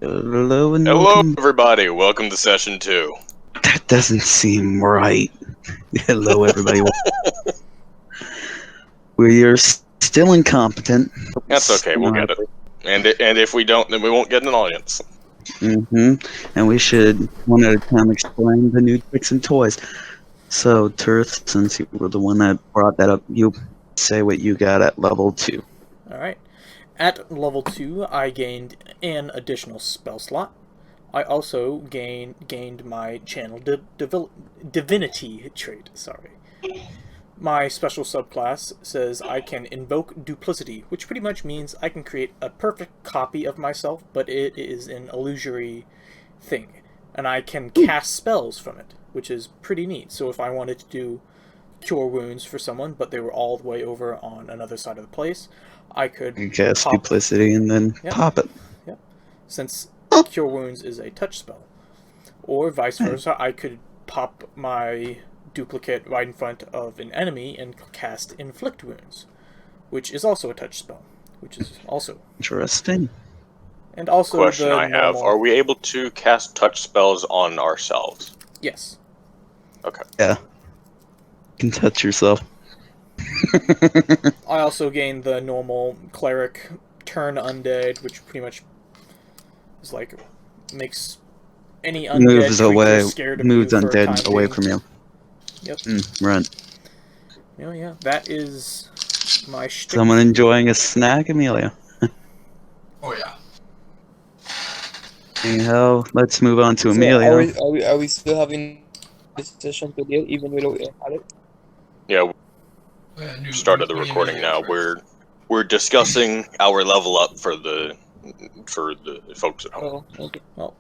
Hello and Hello, welcome. everybody. Welcome to session 2. That doesn't seem right. Hello, everybody. We're still incompetent. That's okay. We'll get it. And if we don't, then we won't get an audience. And we should one at a time explain the new tricks and toys. So, Turth, since you were the one that brought that up, you say what you got at level 2. Alright. At level 2, I gained an additional spell slot. I also gained my channel divinity trait. My special subclass says I can invoke duplicity, which pretty much means I can create a perfect copy of myself, but it is an illusory thing. And I can cast spells from it, which is pretty neat. So if I wanted to do cure wounds for someone, but they were all the way over on another side of the place, I could cast duplicity and then pop it. Yep. Since cure wounds is a touch spell. Or vice versa, I could pop my duplicate right in front of an enemy and cast inflict wounds, which is also a touch spell, which is also interesting. And also question I have, are we able to cast touch spells on ourselves? Yes. Okay. Yeah. You can touch yourself. I also gained the normal cleric turn undead, which pretty much is like makes any undead creature scared of moves you for undead a time away being. from you. Yep. Run. Yeah, that is my shtick. Someone enjoying a snack, Amelia? Oh yeah. Anyhow, let's move on to Amelia. Are we still having this session today, even without Alex? Yeah. Started the recording now. We're discussing our level up for the folks at home. Oh, okay. Well,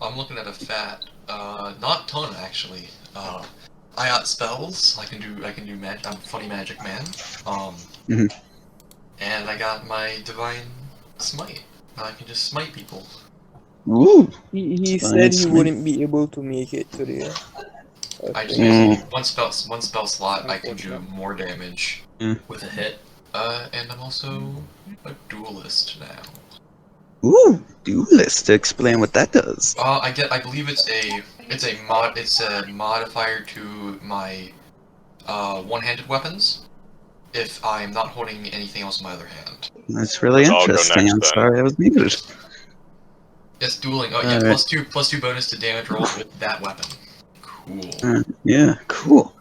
I'm looking at a fat, not ton actually. I got spells. I can do magic. I'm funny magic man. And I got my divine smite. I can just smite people. Ooh. He said he wouldn't be able to make it today. I just use one spell slot. I can do more damage with a hit. And I'm also a duelist now. Ooh, duelist. Explain what that does. I believe it's a modifier to my one-handed weapons if I'm not holding anything else in my other hand. That's really interesting. I'm sorry I was muted. Yes, dueling. Oh yeah, right. plus two bonus to damage rolls with that weapon. Cool. Yeah, cool.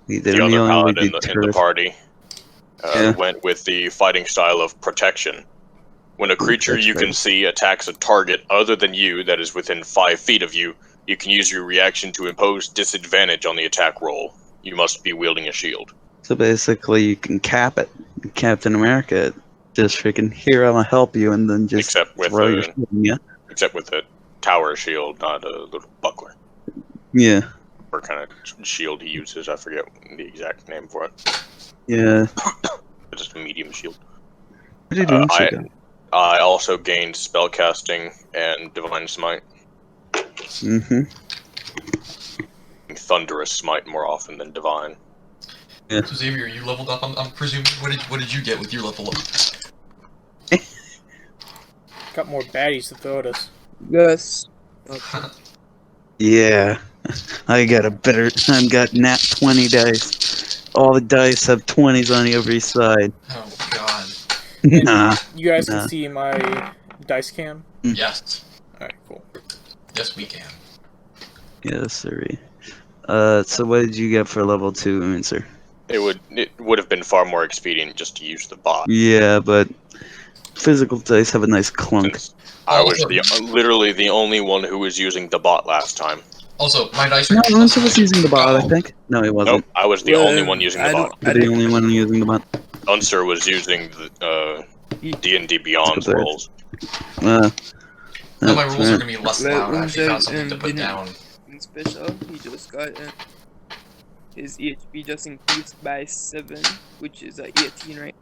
We did the other paladin in the party went with the fighting style of protection. When a creature you can see attacks a target other than you that is within 5 feet of you, you can use your reaction to impose disadvantage on the attack roll. You must be wielding a shield. So basically, you can cap it. Captain America, just freaking here, I'm gonna help you, and then just throw your shield in you. Except with a tower shield, not a little buckler. Yeah. Or kind of shield he uses, I forget the exact name for it. Yeah. Just a medium shield. What are you doing, I also gained spellcasting and divine smite. Thunderous smite more often than divine. Yeah. So Xavier, you leveled up. I'm presuming. What did you get with your level up? Got more baddies to throw at us. Yes. Okay. Yeah. I got nat 20 dice. All the dice have 20s on every side. Oh god. Nah. You guys can see my dice cam? Yes. Alright, cool. Yes, we can. Yes, sir. So what did you get for level 2, Mincer? It would have been far more expedient just to use the bot. Yeah, but physical dice have a nice clunk. Since I was literally the only one who was using the bot last time. Also, my dice are... No, Mincer was using the bot, I think. No, he wasn't. Nope, I was the only one using the bot. You're the only one using the bot. Unser was using the D&D Beyond rolls. No, my rules are gonna be less loud. I actually found something to put down. In special, he just got his HP just increased by 7, which is 18, right?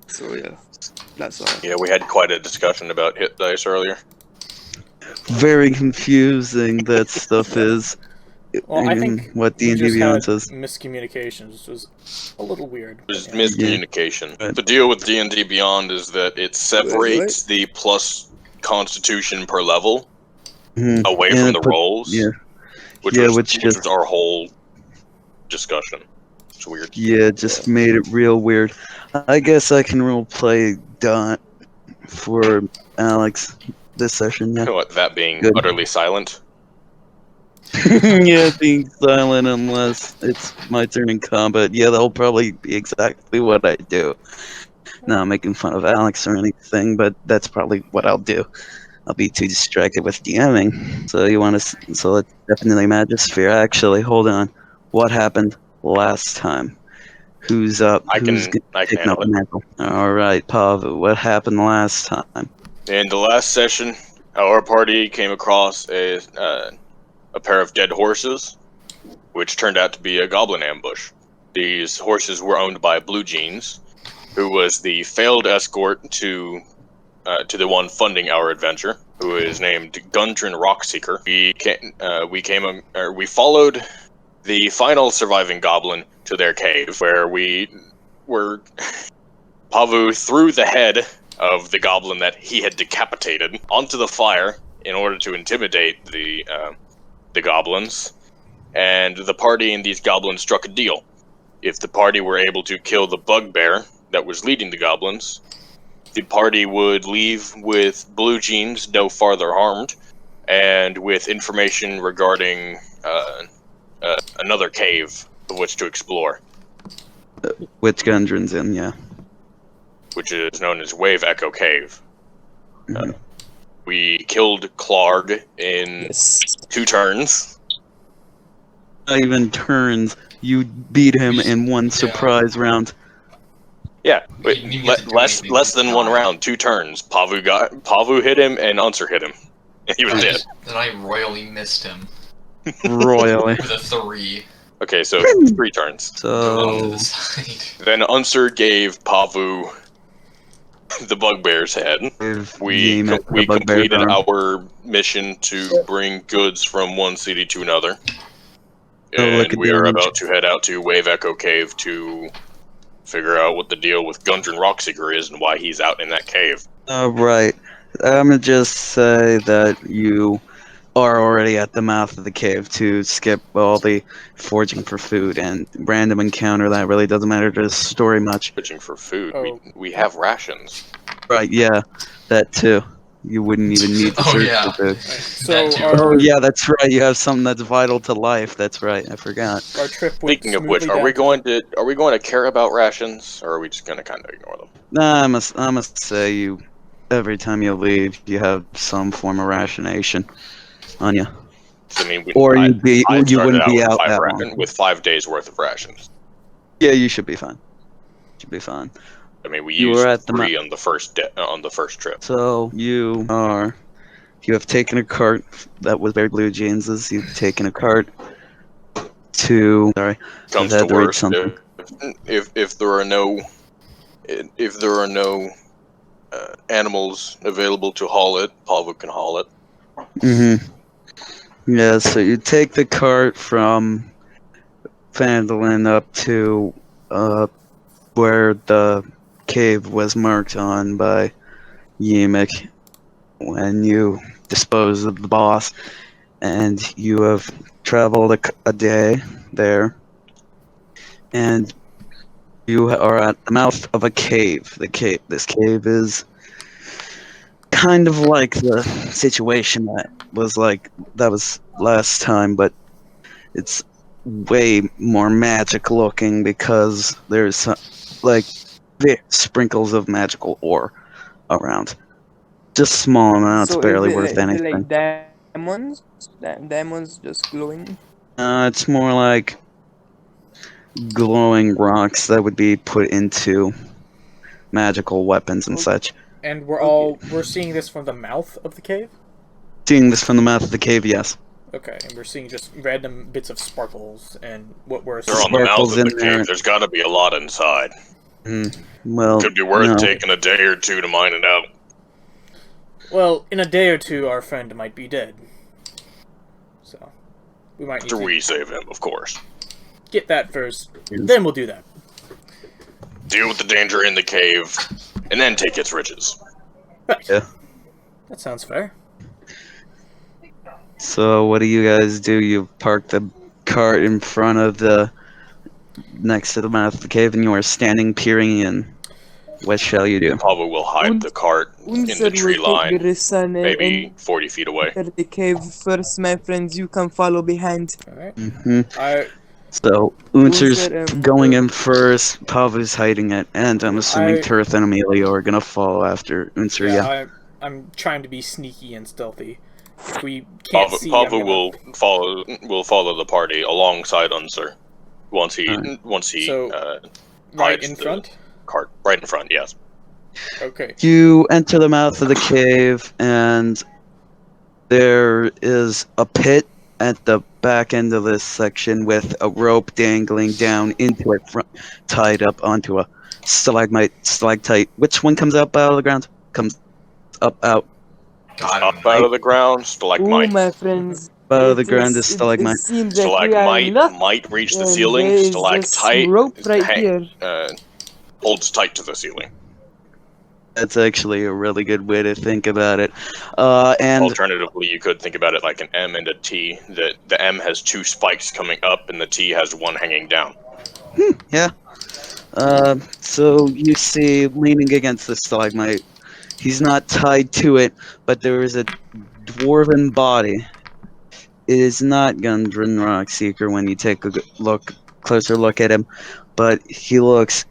So yeah, that's all. Yeah, we had quite a discussion about hit dice earlier. Very confusing that stuff is. Well, I think what we D&D just Beyond had says. miscommunications, which was a little weird. There's but yeah. miscommunication. Yeah. The deal with D&D Beyond is that it separates the plus constitution per level Mhm. away And from it the put- rolls, Yeah, which yeah, was which just our whole discussion. It's weird. yeah, just made it real weird. I guess I can role play Dot for Alex this session. Yeah, What, that being Good. utterly silent? yeah, being silent unless it's my turn in combat. Yeah, that'll probably be exactly what I do. Not making fun of Alex or anything, but that's probably what I'll do. I'll be too distracted with DMing. So you want to? So let's definitely Magisphere. Actually, hold on. What happened last time? Who's up? I Who's can taking handle up it. the mantle? All right, Pavu. What happened last time? In the last session, our party came across a pair of dead horses, which turned out to be a goblin ambush. These horses were owned by Blue Jeans, who was the failed escort to the one funding our adventure, who is named Gundren Rockseeker. We followed the final surviving goblin to their cave, where we were Pavu threw the head of the goblin that he had decapitated onto the fire in order to intimidate the goblins, and the party and these goblins struck a deal. If the party were able to kill the bugbear that was leading the goblins, the party would leave with Blue Jeans no farther harmed, and with information regarding another cave of which to explore, Which Gundren's in? Yeah. which is known as Wave Echo Cave. Mhm. We killed Clarg in Yes. 2 turns. Not even turns. You beat him in one surprise round. Yeah, We didn't even get to do less anything. than 1 round, 2 turns. Pavu hit him and Unser hit him. He was dead. Then I royally missed him Royally. with a 3. Okay, so 3 turns. Go off to So the side. Then Unser gave Pavu the bugbear's head. We completed our mission to bring goods from one city to another. And we are about to head out to Wave Echo Cave to figure out what the deal with Gundren Rockseeker is and why he's out in that cave. Right. I'm gonna just say that you are already at the mouth of the cave to skip all the foraging for food and random encounter. That really doesn't matter to the story much. Foraging for food. Oh. We have rations. Right, yeah. That too. You wouldn't even need to Oh, search yeah. for food. So That too. Oh our, yeah, that's right. You have something that's vital to life. That's right. I forgot. our trip went Speaking of which, smoothly are we down. going to care about rations, or are we just going to kind of ignore them? Nah, I must say you. Every time you leave, you have some form of rationation on you. So, I mean, You wouldn't be out that long. with 5 days worth of rations. Yeah, you should be fine. Should be fine. I mean, we You used were at the 3 on the first trip. So you have taken a cart that was very Blue Jeans's. You've taken a cart to. Sorry, Comes I've to had to read worst, something. if there are no animals available to haul it, Pavu can haul it. Mm-hmm. Yeah, so you take the cart from Phandalin up to where the cave was marked on by Yimik when you dispose of the boss, and you have traveled a day there, and you are at the mouth of a cave. This cave is kind of like the situation that was last time, but it's way more magic looking because there's like sprinkles of magical ore around. Just small amounts, So barely is worth it anything. like diamonds? Diamonds just glowing? It's more like glowing rocks that would be put into magical weapons and such. And we're seeing this from the mouth of the cave? Seeing this from the mouth of the cave, yes. Okay, and we're seeing just random bits of sparkles and what we're They're on the mouth Sparkles of the in there. cave. There's got to be a lot inside. Well, Could be worth no. taking a day or 2 to mine it out. Well, in a day or 2 our friend might be dead. So We might need After to we save him, of course. get that first. Then we'll do that. Deal with the danger in the cave, and then take its riches. Right. Yeah. That sounds fair. So what do you guys do? You park the cart in front of the next to the mouth of the cave, and you are standing peering in. What shall you do? Pablo will hide the cart in the Unser tree will take line, the sun maybe 40 feet away. enter the cave first, my friends. You can follow behind. Alright. Hmm I So Unser's Unser, going in first. Pavu's hiding it, and I'm assuming I- Turth and Emilio are gonna follow after Unser. Yeah. I'm trying to be sneaky and stealthy. If we can't see, I'm Pablo gonna... will follow the party alongside Unser once he So, right hides in the front? cart right in front. Yes. Okay. You enter the mouth of the cave, and there is a pit at the back end of this section with a rope dangling down into it, tied up onto a stalactite. Which one comes up out of the ground? Comes up out. Up out of the ground, Oh, stalagmite. my friends. Out of the ground It is stalagmite. seems that we are Stalagmite lucky. might reach the And ceiling. there is Stalactite this rope is right here. holds tight to the ceiling. That's actually a really good way to think about it. And Alternatively, you could think about it like an M and a T. That the M has two spikes coming up, and the T has one hanging down. yeah. So you see, leaning against the stalagmite, he's not tied to it, but there is a dwarven body. It is not Gundren Rockseeker when you take a closer look at him, but he looks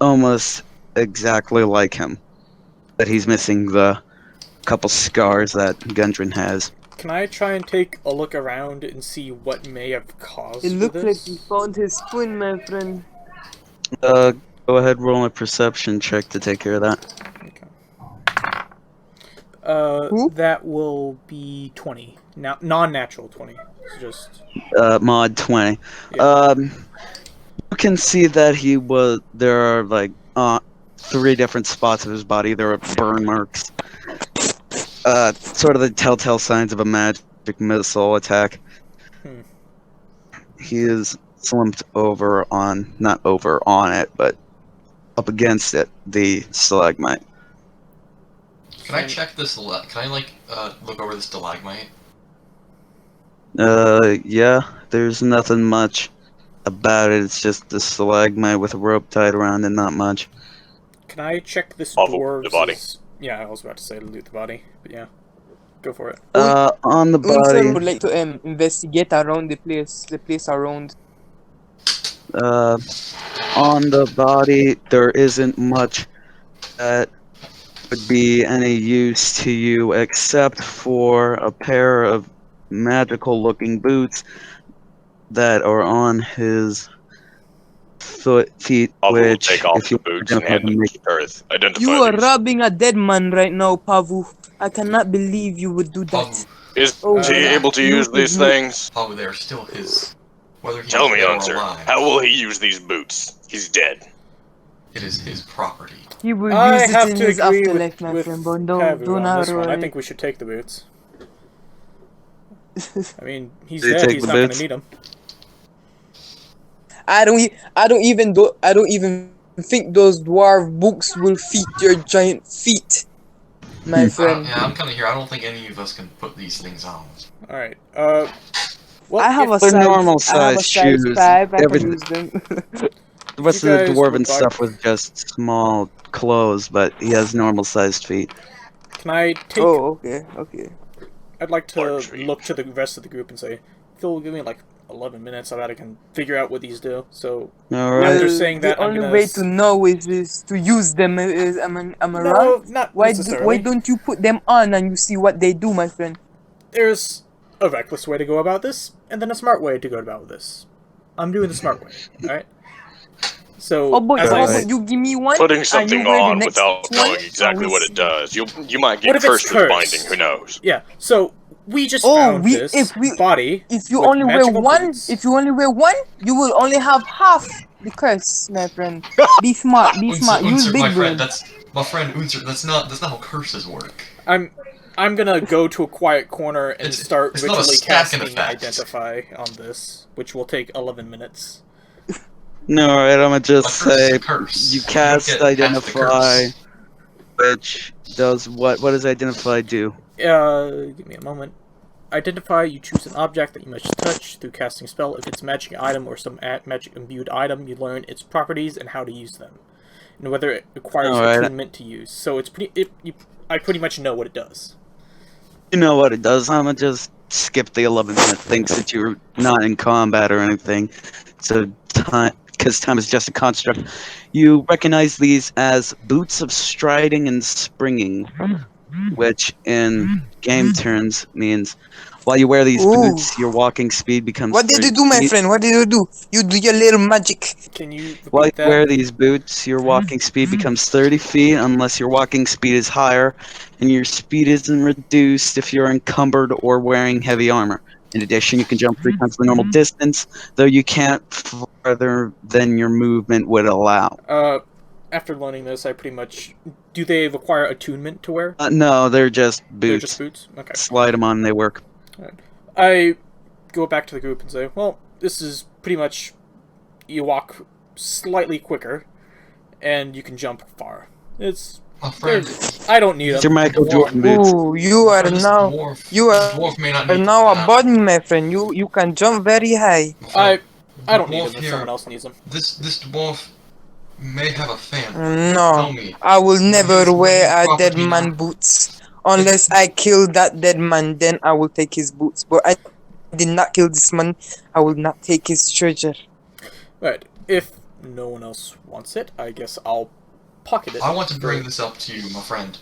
almost exactly like him. But he's missing the couple scars that Gundren has. Can I try and take a look around and see what may have caused It looks like this? he found his spoon, my friend. Go ahead, roll a perception check to take care of that. Who? That will be 20. Now, non-natural 20. It's just... Mod 20. Yeah. You can see that there are like 3 different spots of his body. There are burn marks. Sort of the telltale signs of a magic missile attack. He is slumped not over on it, but up against it, the stalagmite. Can I check this? Can I look over the stalagmite? Yeah, there's nothing much about it. It's just the stalagmite with a rope tied around it, not much. Can I check this Level the body. dwarves'... Yeah, I was about to say loot the body, but yeah. Go for it. On the Unser body, would like to investigate around the place around. on the body, there isn't much that would be any use to you except for a pair of magical-looking boots that are on his feet, Pablo will which, take off if you the boots and hand them to Earth. Identify You are these. robbing a dead man right now, Pavu. I cannot believe you would do that. Pavu, Is Oh, he able to use these things? Pavu, they're still his. Whether he's Tell me, dead or Unser. alive, How will he use these boots? He's dead. it is his property. He will I use it have in to his agree afterlife, my with friend, but Pavu do on not this one. I worry. think we should take the boots. I mean, he's You dead. take He's the not going to boots? need them. I don't even think those dwarf boots will fit your giant feet, my friend. Yeah, I'm kind of here. I don't think any of us can put these things on. All right. Well, I have a They're size. normal I have a size size shoes. 5. I can Everything- use them. The rest You of the guys dwarven would like- stuff was just small clothes, but he has normal-sized feet. Can I take... Oh, okay. I'd like to Large feet. look to the rest of the group and say, Phil, give me like 11 minutes so that I can figure out what these do. So, All After right. saying that, the I'm only gonna way to know is to use them. Am I no, wrong? not Why necessarily. don't you put them on and you see what they do, my friend? There's a reckless way to go about this, and then a smart way to go about this. I'm doing the smart way, alright? So, Oh boy, as how I about said, you give me one? Putting and something you wear the on next without one, knowing and exactly we what see. it does. You might What get if it's cursed with cursed? binding. Who knows? yeah, so we just Oh, found we- this if we- body If you with only wear magical one, boots. you will only have half the curse, my friend. Be smart. Use Unser, big my friend, brain. my friend Unser. That's not how curses work. I'm I'm gonna go to a quiet corner and start it's not a ritually stacking casting effect. Identify on this, which will take 11 minutes. No, alright, I'm gonna just A curse is say a curse. you You cast don't get past the Identify, curse. which does what? What does Identify do? Give me a moment. Identify, you choose an object that you must touch through casting a spell. If it's a magic item or some magic imbued item, you learn its properties and how to use them, and whether it requires Alright. attunement to use. So it's I pretty much know what it does. You know what it does. I'm gonna just skip the 11-minute thing since you're not in combat or anything. So time, because time is just a construct. You recognize these as boots of striding and springing, which in game terms means while you wear these Ooh. boots, your walking speed becomes. What did 30 you do, my feet. friend? What did you do? You do your little magic. Can you repeat While you that? wear these boots, your walking speed becomes 30 feet unless your walking speed is higher, and your speed isn't reduced if you're encumbered or wearing heavy armor. In addition, you can jump 3 times the normal distance, though you can't farther than your movement would allow. After learning this, I pretty much... Do they require attunement to wear? No, they're just boots. They're just boots? Okay. Slide them on, they work. I go back to the group and say, well, this is pretty much... You walk slightly quicker, and you can jump far. It's... My friend, I don't need These are them. Michael Jordan boots. Ooh, you are this now dwarf may not need now them. a body, my friend. You can jump very high. My friend, I don't need dwarf them if here- someone else needs them. This dwarf may have a family. No, Tell me. I will never His wear a property dead man now. boots unless I kill that dead man. Then I will take his boots. But I did not kill this man. I will not take his treasure. Right. If no one else wants it, I guess I'll pocket it. I want to bring this up to you, my friend.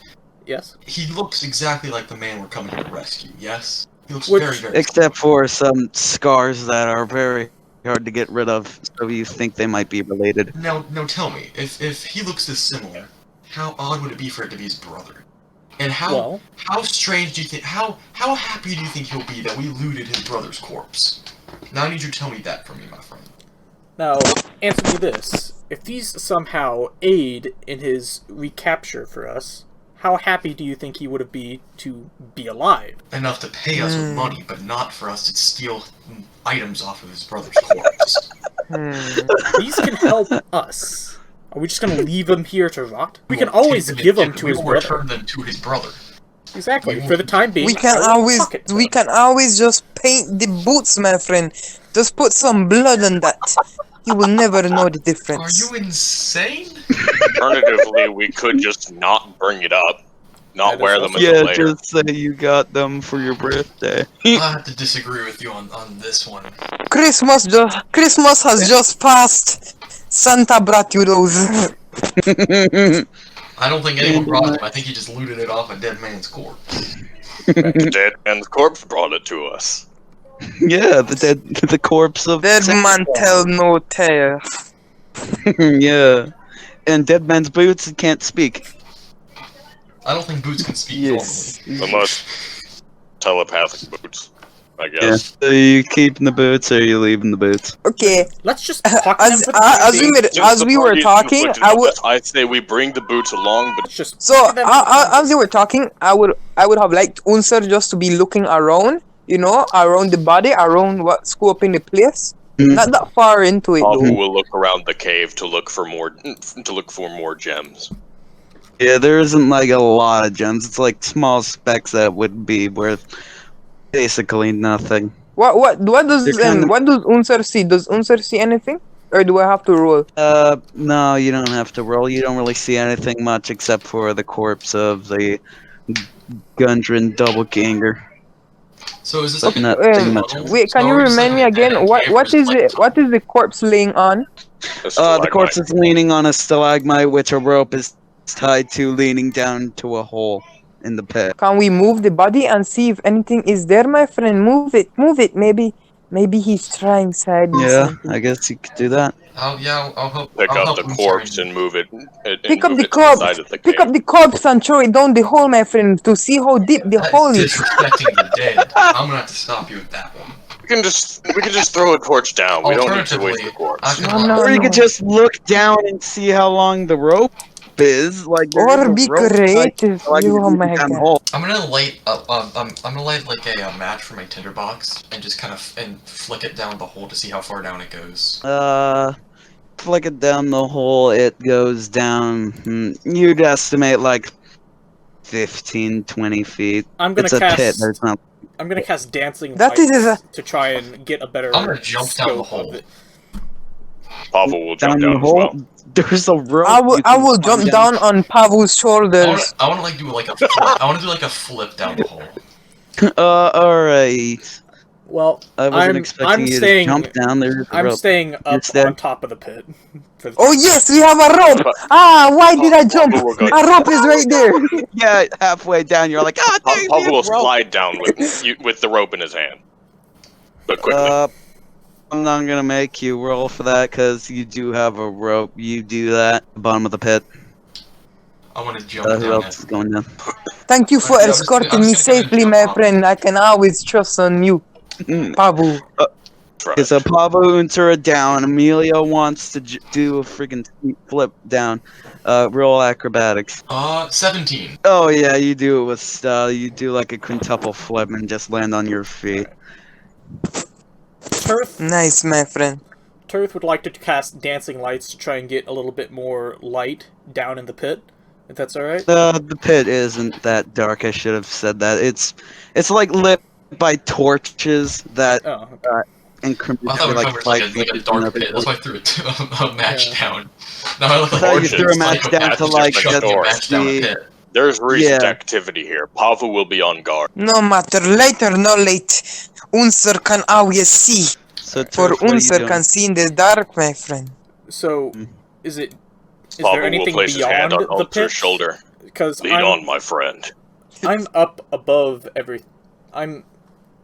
Yes? He looks exactly like the man we're coming here to rescue, yes? He looks Which- very, very Except for some scars that are very hard to get rid of, so you think they might be related. Now tell me, if he looks this similar, how odd would it be for it to be his brother? And how strange do you think, how happy do you think he'll be that we looted his brother's corpse? Now I need you to tell me that for me, my friend. Now, answer me this. If these somehow aid in his recapture for us, how happy do you think he would be to be alive? Enough to pay us with money, but not for us to steal items off of his brother's corpse. These can help us. Are we just gonna leave him here to rot? We can We'll take always them give them and to we his will brother. return them to his brother. Exactly. For the time being, We can I will always pocket them. just paint the boots, my friend. Just put some blood on that. You will never know the Are difference. you insane? Alternatively, we could just not bring it up, not That is wear them also- until Yeah, later. just say you got them for your birthday. I have to disagree with you on this one. Christmas has just passed. Santa brought you those. I don't think anyone brought them. I think he just looted it off a dead man's corpse. The dead man's corpse brought it to us. Yeah, the corpse of Dead man tell no tale. Yeah, and dead man's boots can't speak. I don't think Boots can speak Yes. Unless telepathic boots, I Yeah, guess. so you keeping the boots or you leaving the boots? Okay. Let's just pocket them for the time As being. we were talking, I say we bring the boots along, but Let's just So pocket them for the time as they were talking, I would have liked Unser just to be looking around, around the body, around what's scoping the place. Mhm. Not that far into it Ahu though. will look around the cave to look for more gems. Yeah, there isn't like a lot of gems. It's like small specks that would be worth basically nothing. What does They're kind of- what does Unser see? Does Unser see anything, or do I have to roll? No, you don't have to roll. You don't really see anything much except for the corpse of the Gundren Doppelganger. So is this like Nothing much. Wait, can you remind me again? What is the corpse laying on? The corpse is leaning on a stalagmite, which a rope is tied to, leaning down to a hole in the pit. Can we move the body and see if anything is there, my friend? Move it. Maybe he's trying side. Yeah, I guess you could do that. I'll help. Pick I'll up help the him corpse carry and move it. Pick up move the it to the side corpse. of the Pick cave. up the corpse and throw it down the hole, my friend, to see how deep the That hole is is. disrespecting the dead. I'm gonna have to stop you with that one. We can just throw a torch down. We don't need to waste the Alternatively, corpse. I can No, Or you no. could just look down and see how long the rope rope is. Like, there is Or a be rope, creative. so I can You, oh get my down the god. hole. I'm gonna light up. I'm gonna light like a match from my tinderbox and just kind of and flick it down the hole to see how far down it goes. Flick it down the hole. It goes down. You'd estimate like 15, 20 feet. I'm gonna It's a pit. cast. There's not. I'm gonna cast dancing That lights is a- to try and get a better I'm gonna jump down the scope hole. of it. Pavel will jump the down as hole. well. There's a rope. I you I can will climb jump down on Pavu's shoulders. I wanna like do like a flip. I wanna do like a flip down the hole. Alright. Well, I wasn't I'm expecting you staying. to jump down. There's a I'm rope. staying up staying? on top of the pit. For the Oh yes, we have a rope. Ah, why did I jump? Pavel will go. A rope is right there. Yeah, halfway down, you're like, ah, dang, Pavel will there's a rope. slide down with the rope in his hand, but quickly. I'm not gonna make you roll for that because you do have a rope. You do that at the bottom of the pit. I wanna jump Who down else is it. going down? Thank you for I'm just gonna- escorting I'm me just gonna safely, jump my off. friend. I can always trust on you, Pavu. It's a Pavo Untura down. Amelia wants to do a freaking flip down. Roll acrobatics. 17. Oh yeah, you do it with style. You do like a quintuple flip and just land on your feet. Turth. Nice, my friend. Turth would like to cast dancing lights to try and get a little bit more light down in the pit. If that's all right. The pit isn't that dark. I should have said that. It's like lit by torches that Oh. Okay. increment I thought we were like talking 5 about feet. like a dark pit. That's why I threw a match Yeah. down. Now I look I like thought you Origins, threw a match psychopath down to just like chucking a just match down a the pit. There's recent Yeah. activity here. Pavel will be on guard. No matter, late or no late, Unser can always see. so For Turf, what are you Unser doing? can see in the dark, my friend. So, Mm. is it? Is Pavel there will anything place his hand beyond on the Ulcer's pit? shoulder. Because Lead on, my friend. I'm up above I'm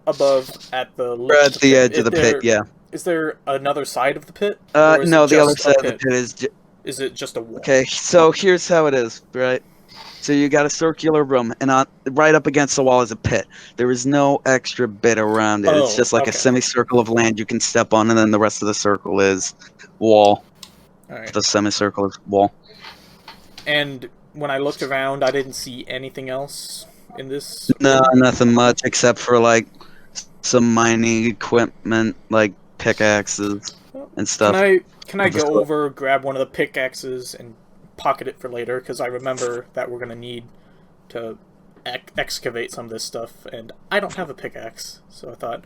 above at the lip We're of at the the pit. edge of the pit, yeah. Is there another side of the pit? Or is No, it the other just a side of the pit? pit is. Is it just a wall? Okay, so here's how it is, right? So you got a circular room, and right up against the wall is a pit. There is no extra bit around it. It's Oh, just like a okay. semicircle of land you can step on, and then the rest of the circle is wall. All right. The semicircle is wall. And when I looked around, I didn't see anything else in this. No, nothing much except for like some mining equipment, like pickaxes and stuff. Can I Just go go- over, grab one of the pickaxes, and pocket it for later? Because I remember that we're gonna need to excavate some of this stuff, and I don't have a pickaxe, so I thought.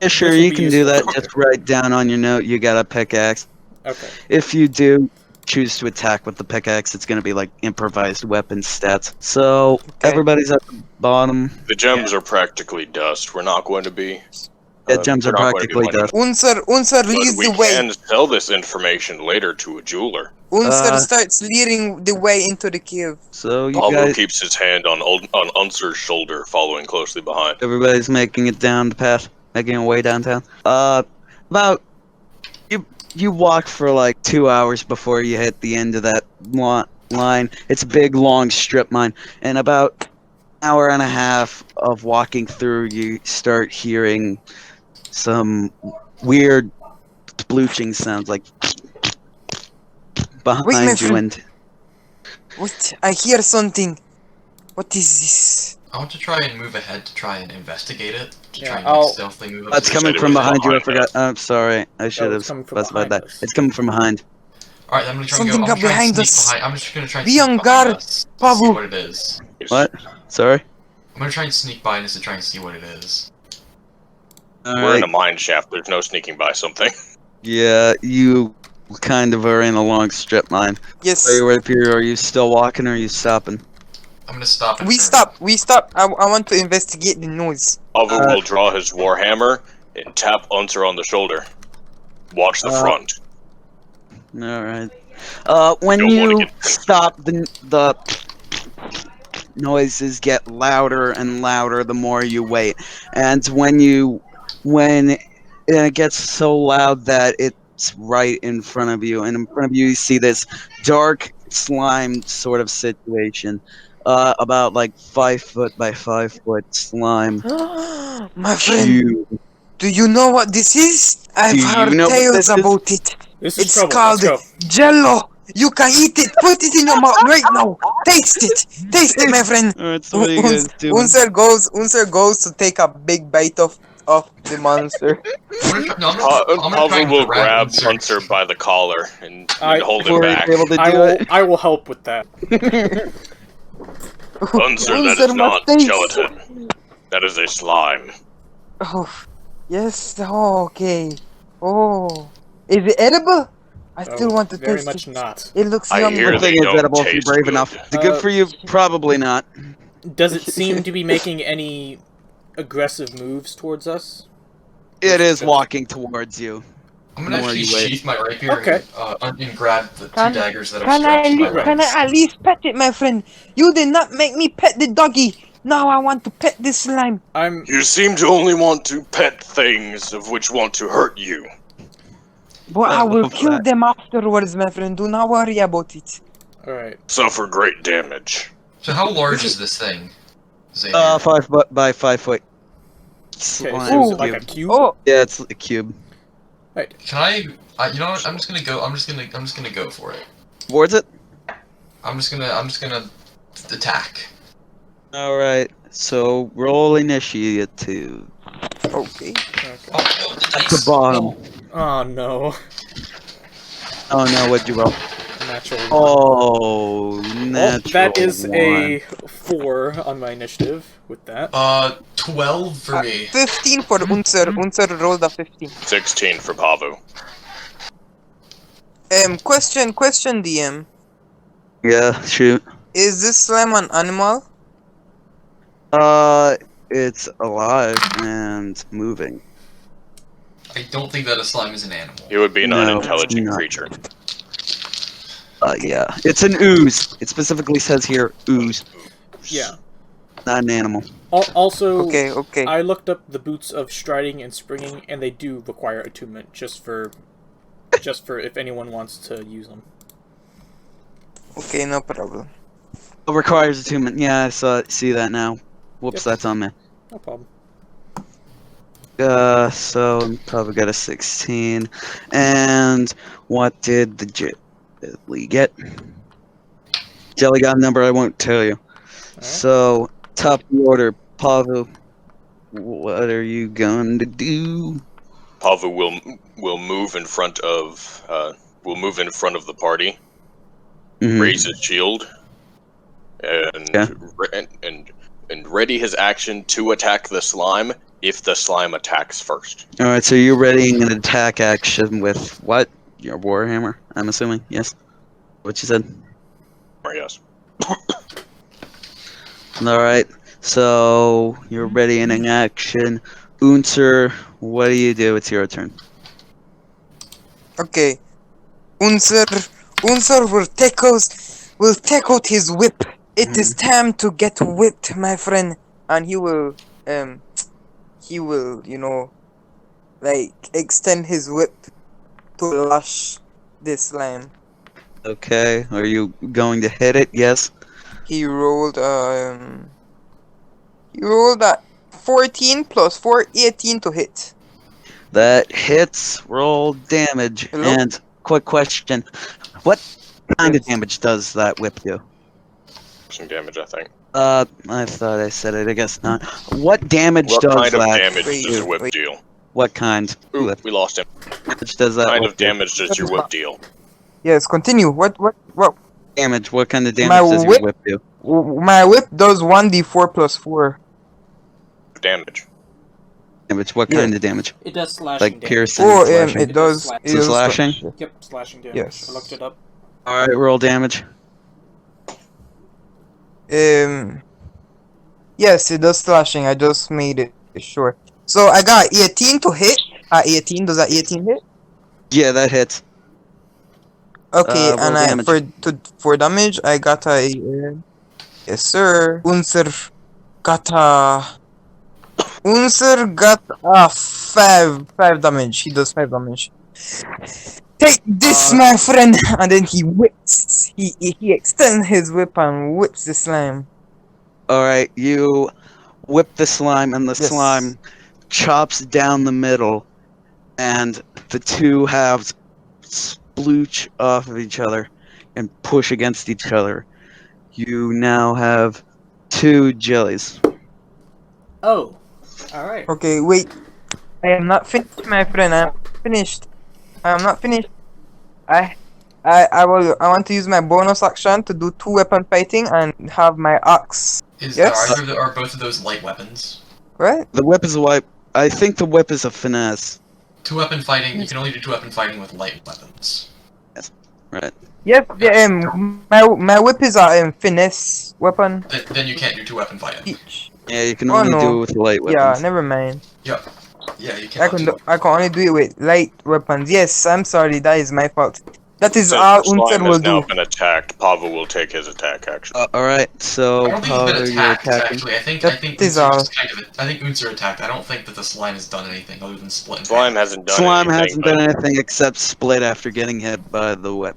Yeah, sure, This will you be can do that. useful. Just write down on your note you got a pickaxe. Okay. If you do choose to attack with the pickaxe, it's going to be like improvised weapon stats. So everybody's at the bottom. The gems are practically dust. We're not going to be. Yeah, gems we're are not going to be practically mining dust. Unser them. leads But we the way. can sell this information later to a jeweler. Unser starts leading the way into the cave. So you Pavel guys, keeps his hand on Unser's shoulder, following closely behind. everybody's making it down the path, making it way downtown. About you walk for like 2 hours before you hit the end of that line. It's a big, long strip mine, and about an hour and a half of walking through, you start hearing some weird splooching sounds, like behind my you, friend. and What? I hear something. What is this? I want to try and move ahead to try and investigate it. To Yeah, try and I'll- like, stealthily move up. that's You coming said it from was behind you. I behind forgot. us. I'm sorry. I should have it's coming from specified behind that. us. It's coming from behind. Alright, I'm gonna try Something and go. up I'm gonna try and behind sneak us. behind. I'm just gonna try and Be sneak on behind guard, us to see Pavel. what it is. What? Sorry. I'm gonna try and sneak by just to try and see what it is. All We're in right. a mine shaft. There's no sneaking by something. Yeah, you kind of are in a long strip mine. Yes. Are you still walking or are you stopping? I'm gonna stop. And We turn. stop. We stop. I want to investigate the noise. Pavel will draw his warhammer and tap Unser on the shoulder. Watch the front. All right. When Don't wanna you get- stop, the noises get louder and louder the more you wait, and when it gets so loud that it's right in front of you, and in front of you see this dark slime sort of situation, about like 5 foot by 5 foot slime. My friend, Huge. do you know what this is? I've Do you heard know what tales this is? about it. This is It's trouble. called Let's go. Jello. You can eat it. Put it in your mouth right now. Taste it. Taste it, my friend. Alright, so what are you guys doing? Unser goes to take a big bite of the monster. I'm gonna try Pavel and will grab grab Unser by the collar and hold him Before back. he's able to I do will. it. I will help with that. Unser, that is not gelatin. That is a slime. Oh, yes. Oh, okay. Oh, is it edible? I still want to Very taste much it. not. It looks I yummy. hear The they thing is don't edible if you're taste brave good. enough. Is it good for you? Probably not. Does it seem to be making any aggressive moves towards us? It is walking towards you. I'm gonna More actually you wait. sheath my rapier Okay. and grab the 2 Can- daggers that are Can strapped to my can legs. I at least pet it, my friend? You did not make me pet the doggy. Now I want to pet this slime. I'm. You seem to only want to pet things of which want to hurt you. But I I will love kill that. them afterwards, my friend. Do not worry about it. All right. Suffer great damage. So how large is this thing? Xavier? 5 foot by 5 foot. Okay. So Slime is it like a cube. cube? Oh, Yeah, it's a cube. Can I? You know what? I'm just gonna go for it. Towards it? I'm just gonna attack. Alright, so roll initiative. okay. Okay. Oh no, the dice. The bottom. No. Oh no. Oh no, what'd you roll? Natural. Oh, natural That is a one. 4 on my initiative. With that. 12 for me. 15 for Unser. Unser rolled a 15. 16 for Pavu. Question, DM. Yeah, shoot. Is this slime an animal? It's alive and moving. I don't think that a slime is an animal. He would be an No, unintelligent no. creature. Yeah. It's an ooze. It specifically says here, ooze. Yeah. Not an animal. Also, Okay. I looked up the boots of striding and springing, and they do require attunement, just for if anyone wants to use them. Okay, no problem. It requires attunement. Yeah, I see that now. Whoops, Yep. that's on me. No problem. So I'm probably got a 16. And what did the Jelly get? Jelly got a number I won't tell you. Alright. So, top of the order, Pavel, what are you going to do? Pavu will move in front of the party, Mhm. raise his shield, and, Yeah. and ready his action to attack the slime if the slime attacks first. Alright, so you're readying an attack action with what? Your Warhammer, I'm assuming? Yes? What you said? Or yes. Alright, so you're readying an action. Unser, what do you do? It's your turn. Okay. Unser will take out his whip. It is time to get whipped, my friend. And he will, like, extend his whip to lash this slime. Okay, are you going to hit it? Yes? He rolled a 14 plus 4, 18 to hit. That hits, roll damage. Hello? And, quick question. What kind of damage does that whip do? Some damage, I think. I thought I said it, I guess not. What damage What does kind of that damage Wait, does your whip wait. deal? What kind? Ooh, Whip we lost him. damage does that What kind whip of do? damage does your whip deal? Yes, continue. What? Damage, what kind of damage My does your whip- whip do? My whip does 1d4 plus 4. Damage. Damage, what Yeah. kind of damage? It does slashing Like damage. piercing, Oh, slashing? it does. slash- It So does slashing? slash. Yep, slashing damage. Yes. I looked it up. Alright, roll damage. Yes, it does slashing. I just made it sure. So I got 18 to hit. 18. Does that 18 hit? Yeah, that hits. Okay, roll and damage. for damage, I got a yes, sir. Unser got a 5 damage. He does 5 damage. Take this, my friend, and then he whips. He extends his whip and whips the slime. Alright, you whip the slime, and the Yes. slime chops down the middle, and the two halves splooch off of each other. and push against each other. You now have 2 jellies. Oh, all right. Okay, wait. I am not finished, my friend. I am finished. I am not finished. I want to use my bonus action to do 2-weapon fighting and have my axe. Yes? Are both of those light weapons? What? The whip is a whip. I think the whip is a finesse. 2-weapon fighting. You can only do 2-weapon fighting with light weapons. Right. Yes, my whip is a finesse weapon. Then you can't do 2-weapon fighting. Each. Yeah, you can Oh, only no. do it with light Yeah, weapons. never mind. Yeah, you can't. I can only do it with light weapons. Yes, I'm sorry, that is my fault. That is Since all the slime Unser will has now do. been attacked, Pava will take his attack action. Alright, I so don't think he's been Pava, you're attacked. attacking. Actually, I think That is all. Unser attacked. I don't think that the slime has done anything other than split. in Slime half. hasn't done Slime anything. hasn't done anything except split after getting hit by the whip.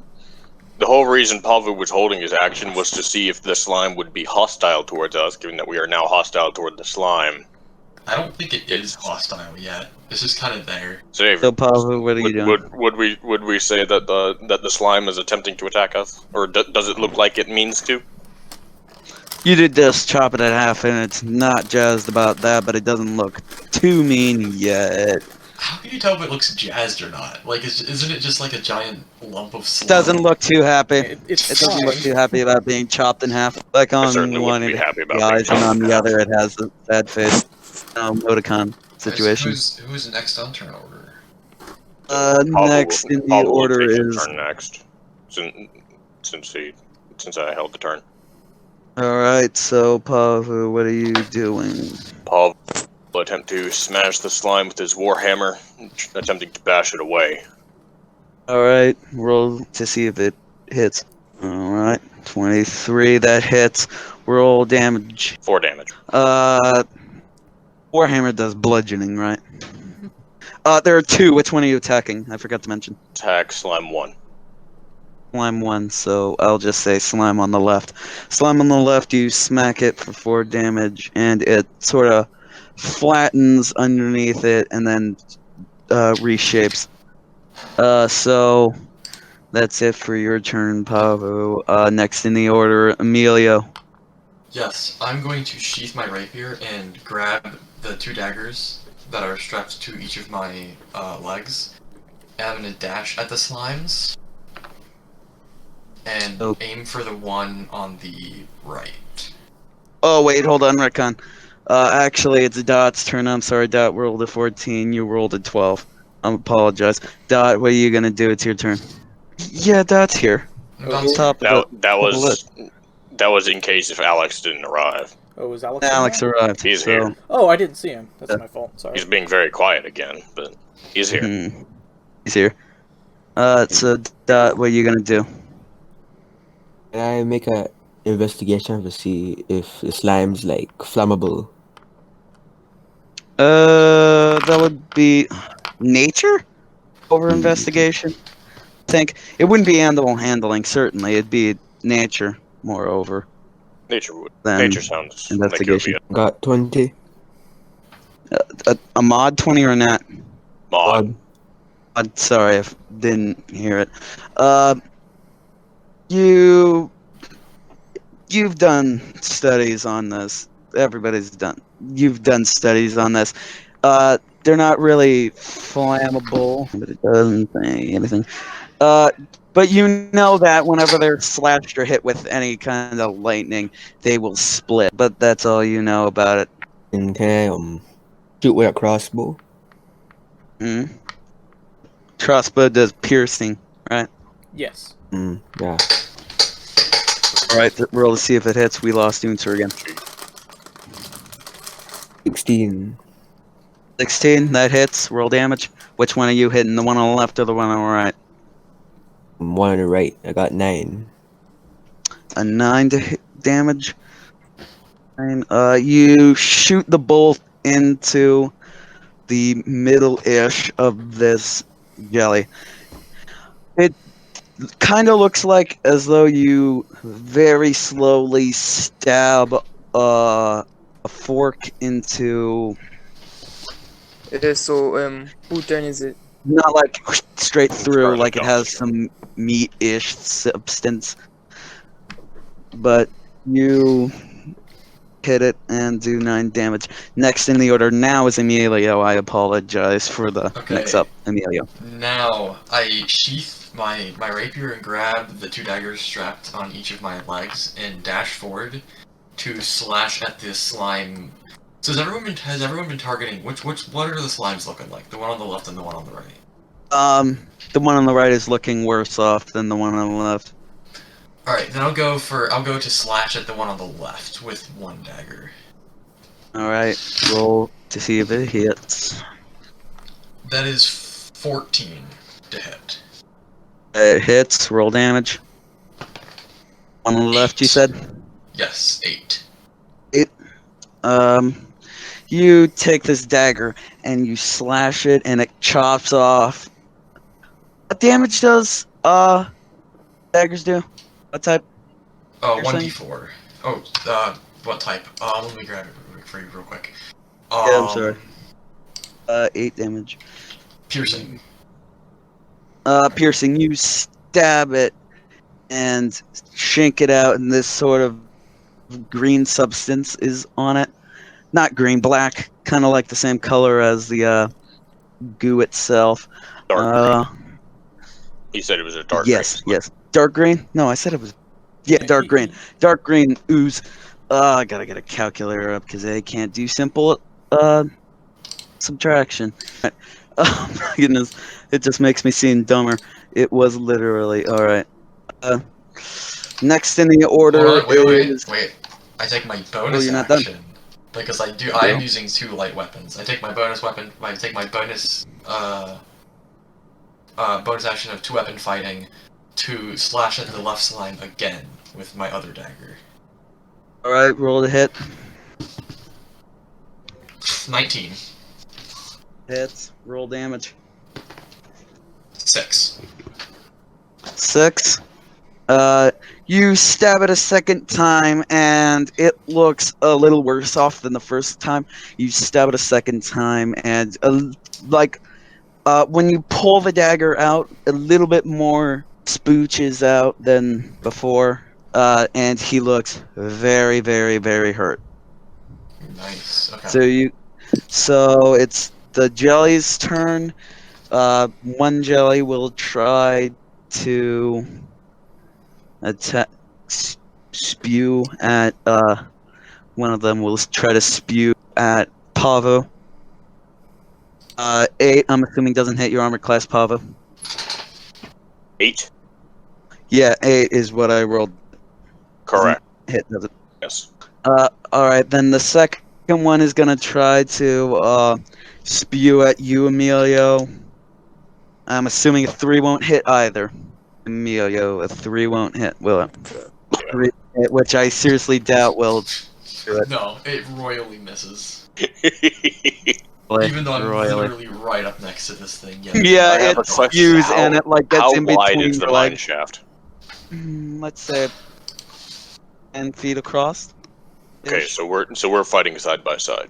The whole reason Pava was holding his action was to see if the slime would be hostile towards us, given that we are now hostile toward the slime. I don't think it is hostile yet. It's just kind of there. So Pava, what are you doing? Would we say that the slime is attempting to attack us, or does it look like it means to? You did just chop it in half, and it's not jazzed about that, but it doesn't look too mean yet. How can you tell if it looks jazzed or not? Like, isn't it just like a giant lump of slime? Doesn't look too happy. It doesn't look too happy about being chopped in half. Like I on certainly one wouldn't it be happy about has the being eyes, and chopped on in the half. other it has the sad face. Emoticon situation. Who's next on turn order? Pava Next will- in the Pava will order take his is... turn next, since I held the turn. Alright, so Pavu, what are you doing? Pava will attempt to smash the slime with his warhammer, attempting to bash it away. Alright, roll to see if it hits. Alright, 23, that hits. Roll damage. 4 damage. Warhammer does bludgeoning, right? There are 2. Which one are you attacking? I forgot to mention. Attack slime 1. Slime 1, so I'll just say slime on the left. Slime on the left, you smack it for 4 damage, and it sort of flattens underneath it and then reshapes. So that's it for your turn, Pavo. Next in the order, Emilio. Yes, I'm going to sheath my rapier and grab the 2 daggers that are strapped to each of my legs. And I'm going to dash at the slimes and aim for the one on the right. Oh, wait, hold on, Recon. Actually, it's Dot's turn. I'm sorry, Dot rolled a 14. You rolled a 12. I apologize. Dot, what are you going to do? It's your turn. Yeah, Dot's here. Dot's Top of That was in case if Alex didn't arrive. Oh, was Alex? Alex arrived. He's so... here. Oh, I didn't see him. That's my fault. Sorry. He's being very quiet again, but he's here. Mhm. He's here. So Dot, what are you gonna do? Can I make a investigation to see if the slime's like flammable? That would be nature over investigation. Think it wouldn't be animal handling. Certainly, it'd be nature. Moreover, Nature would. Then Nature sounds like it would be investigation. Got 20. A mod 20 or not? a mod. I'm sorry, I didn't hear it. You've done studies on this. Everybody's done. You've done studies on this. They're not really flammable, but it doesn't say anything. But you know that whenever they're slashed or hit with any kind of lightning, they will split. But that's all you know about it. And can I shoot with a crossbow? Hmm? Crossbow does piercing, right? Yes. Yeah. Alright, roll to see if it hits. We lost Unser again. 16. 16, that hits. Roll damage. Which one are you hitting? The one on the left or the one on the right? One on the right. I got 9. A 9 to hit damage. And, you shoot the bolt into the middle-ish of this jelly. It kind of looks like as though you very slowly stab a fork into... So, who turn is it? not like straight through, Try to like it has dodge. some meat-ish substance. But you hit it and do 9 damage. Next in the order now is Emilio. I apologize for the Okay. mix-up, Emilio. Now, I sheath my rapier and grab the 2 daggers strapped on each of my legs and dash forward to slash at this slime. So has everyone been targeting what are the slimes looking like? The one on the left and the one on the right. The one on the right is looking worse off than the one on the left. Alright, then I'll go to slash at the one on the left with 1 dagger. Alright, roll to see if it hits. That is 14 to hit. It hits, roll damage. On the left, you said? Yes, 8. You take this dagger and you slash it and it chops off. What damage does, daggers do? What type? Oh, You're 1d4. Oh, what type? Let me grab it for you real quick. Yeah, I'm sorry. 8 damage. Piercing. Piercing, you stab it and shink it out, and this sort of green substance is on it. Not green, black, kind of like the same color as the goo itself. Dark green. He said it was a dark green. Yes. Dark green? No, I said it was. Yeah, dark green. Dark green ooze. I gotta get a calculator up because I can't do simple subtraction. Oh my goodness, it just makes me seem dumber. It was literally alright. Next in the order Wait. I take my bonus you're not done. action because I am using 2 light weapons. I take my bonus weapon. I take my bonus bonus action of 2 weapon fighting to slash at the left slime again with my other dagger. Alright, roll the hit. 19. Hits. Roll damage. 6. 6. You stab it a second time, and it looks a little worse off than the first time. You stab it a second time, and when you pull the dagger out, a little bit more spooches out than before, and he looks very, very, very hurt. Nice. Okay. So it's the jelly's turn. One jelly will try to attack, spew at, one of them will try to spew at Pavo. 8, I'm assuming doesn't hit your armor class, Pavo. 8? Yeah, 8 is what I rolled. Correct. Does it? Yes. Alright, then the second one is gonna try to, spew at you, Emilio. I'm assuming a 3 won't hit either. Emilio, a 3 won't hit, will it? 3, which I seriously doubt will do it. No, it royally misses. Like, Even though I'm royally. literally right up next to this thing. Yeah, I have a it question. spews and it like gets in How wide between is the your mine legs. shaft? Let's say 10 feet across. Okay, so we're fighting side by side.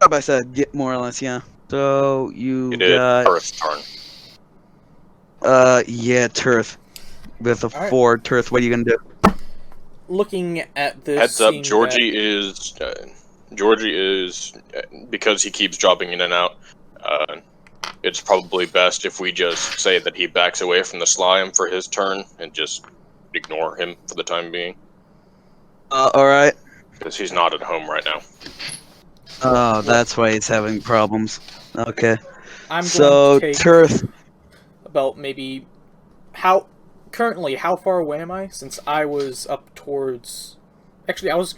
Side by side, yeah, more or less, yeah. So you It is got Earth's turn. yeah, Turth. With a Alright. 4, Turth, what are you gonna do? Looking at this, Heads up, seeing Georgie is because he keeps dropping in and out. It's probably best if we just say that he backs away from the slime for his turn and just ignore him for the time being, Alright. because he's not at home right now. Oh, that's why he's having problems. Okay. I'm So, going to take Turth, about maybe currently how far away am I? Since I was up towards, actually I was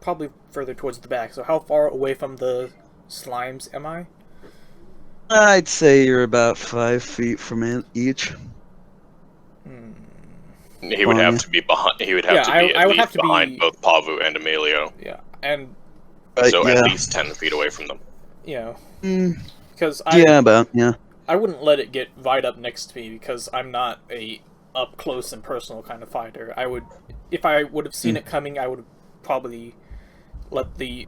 probably further towards the back. So how far away from the slimes am I? I'd say you're about 5 feet from each. He would have to be behind. He would have to be I at would have least to behind be- both Pavu and Emilio. Yeah, and So yeah. at least 10 feet away from them. you know, Mm, because yeah, yeah. I wouldn't let it get right up next to me because I'm not a up close and personal kind of fighter. I would, if I would have seen it coming, I would have probably let the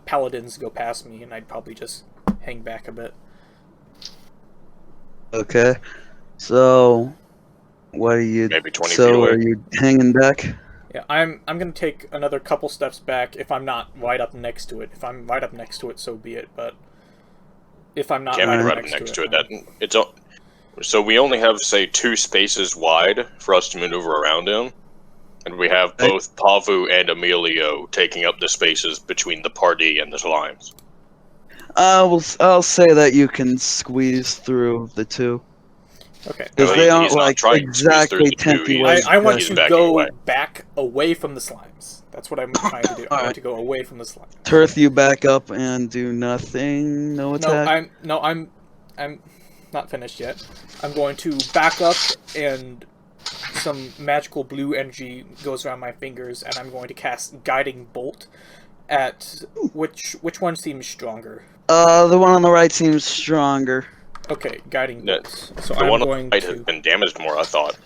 paladins go past me, and I'd probably just hang back a bit. Okay. So, what are you? Maybe 20 feet So, away. are you hanging back? Yeah, I'm gonna take another couple steps back if I'm not right up next to it. If I'm right up next to it, so be it. But if I'm not Can't right be up right up next next to to it, it. So we only have, say, 2 spaces wide for us to maneuver around in, and we have both Pavu and Emilio taking up the spaces between the party and the slimes. I'll say that you can squeeze through the two. okay. Because No, they aren't he's not like trying to squeeze through exactly the 10 two. feet He away. is- I want he's to backing go away. back away from the slimes. That's what I'm trying to do. I Alright. want to go away from the slimes. Turth, you back up and do nothing. No attack. I'm not finished yet. I'm going to back up, and some magical blue energy goes around my fingers, and I'm going to cast Guiding Bolt at which one seems stronger? The one on the right seems stronger. Okay, Guiding No, Bolt. So The I'm one on going the right has to been damaged more, I thought.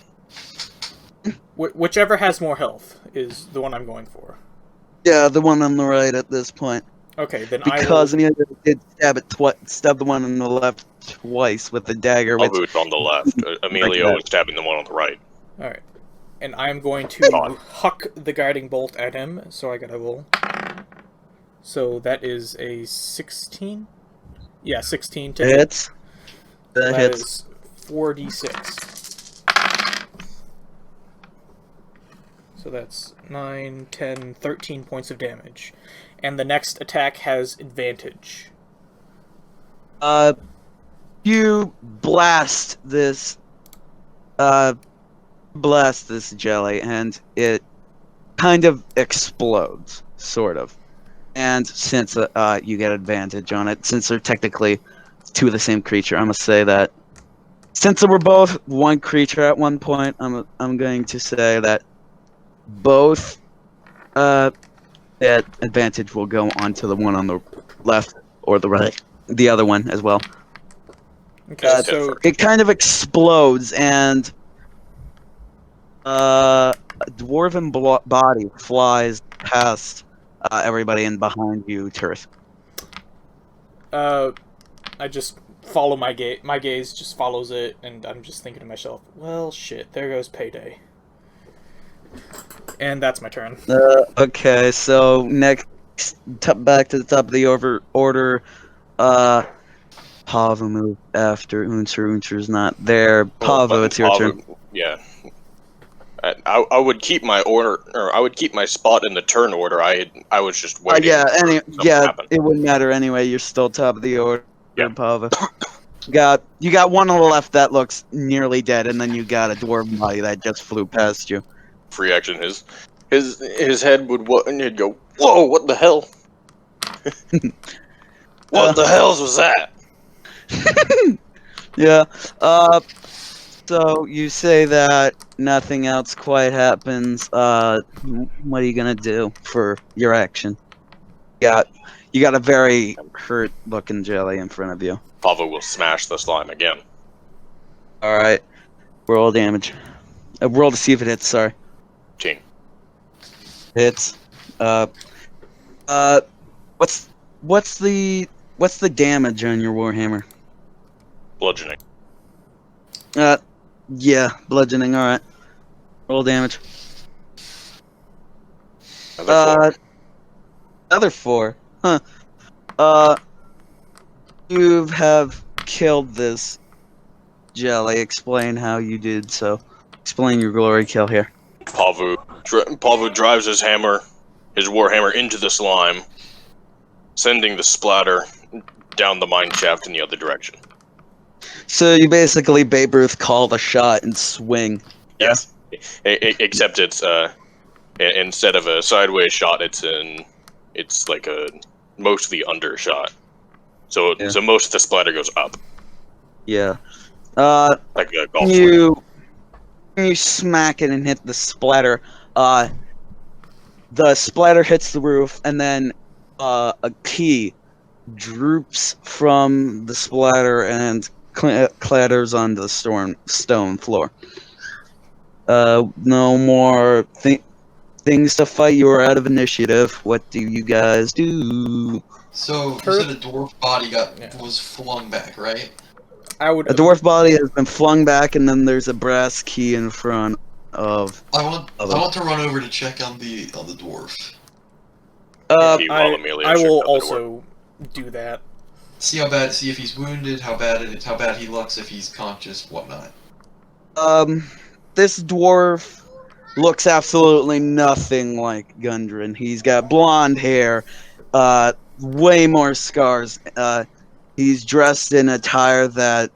whichever has more health is the one I'm going for. Yeah, the one on the right at this point. Okay, then Because I will. Amelia did stab the one on the left twice with the dagger, which Pavu's on the left. Emilio that. is stabbing the one on the right. All right, and I'm going Fine. to huck the Guiding Bolt at him. So I gotta roll. So that is a 16. Yeah, 16 to hit. hits. That That hits. is 4d6. So that's 9, 10, 13 points of damage. And the next attack has advantage. You blast this jelly, and it kind of explodes, sort of. And since you get advantage on it, since they're technically two of the same creature, I'm gonna say that since they were both one creature at one point, I'm going to say that both that advantage will go onto the one on the left or the right, the other one as well. Okay, so It kind of explodes, and a dwarven body flies past everybody and behind you, Turth. I just follow my gaze. My gaze just follows it, and I'm just thinking to myself, well, shit, there goes payday. And that's my turn. Okay, so next, back to the top of the order. Pavo moved after Unser. Unser's not there. Pavo, it's your turn. Yeah. I would keep my order, or I would keep my spot in the turn order. I was just waiting. Yeah, for something to happen. it wouldn't matter anyway. You're still top of the order, Yeah. Pavo. You got one on the left that looks nearly dead, and then you got a dwarven body that just flew past you. Free action. His head would and he'd go, whoa! What the hell? What the hell was that? Yeah. So you say that nothing else quite happens. What are you gonna do for your action? You got a very hurt-looking jelly in front of you. Pavo will smash the slime again. All right. Roll damage. Roll to see if it hits. Sorry. 15. Hits. What's the damage on your warhammer? Bludgeoning. Yeah, bludgeoning. All right. Roll damage. Another 4. Huh. You have killed this jelly. Explain how you did so. Explain your glory kill here. Pavu drives his warhammer into the slime, sending the splatter down the mine shaft in the other direction. So you basically Babe Ruth call the shot and swing. Yes. Except it's instead of a sideways shot, it's like a mostly undershot. So most of the splatter goes up. Yeah. Like a golf swing. You smack it and hit the splatter. The splatter hits the roof, and then a key droops from the splatter and clatters onto the stone floor. No more things to fight. You are out of initiative. What do you guys do? So you said a dwarf body was flung back, right? I would. A dwarf body has been flung back, and then there's a brass key in front of. I want to run over to check on the dwarf. While Amelia I checks will out the door. also do that. See if he's wounded, how bad he looks, if he's conscious, whatnot. This dwarf looks absolutely nothing like Gundren. He's got blonde hair, way more scars. He's dressed in attire that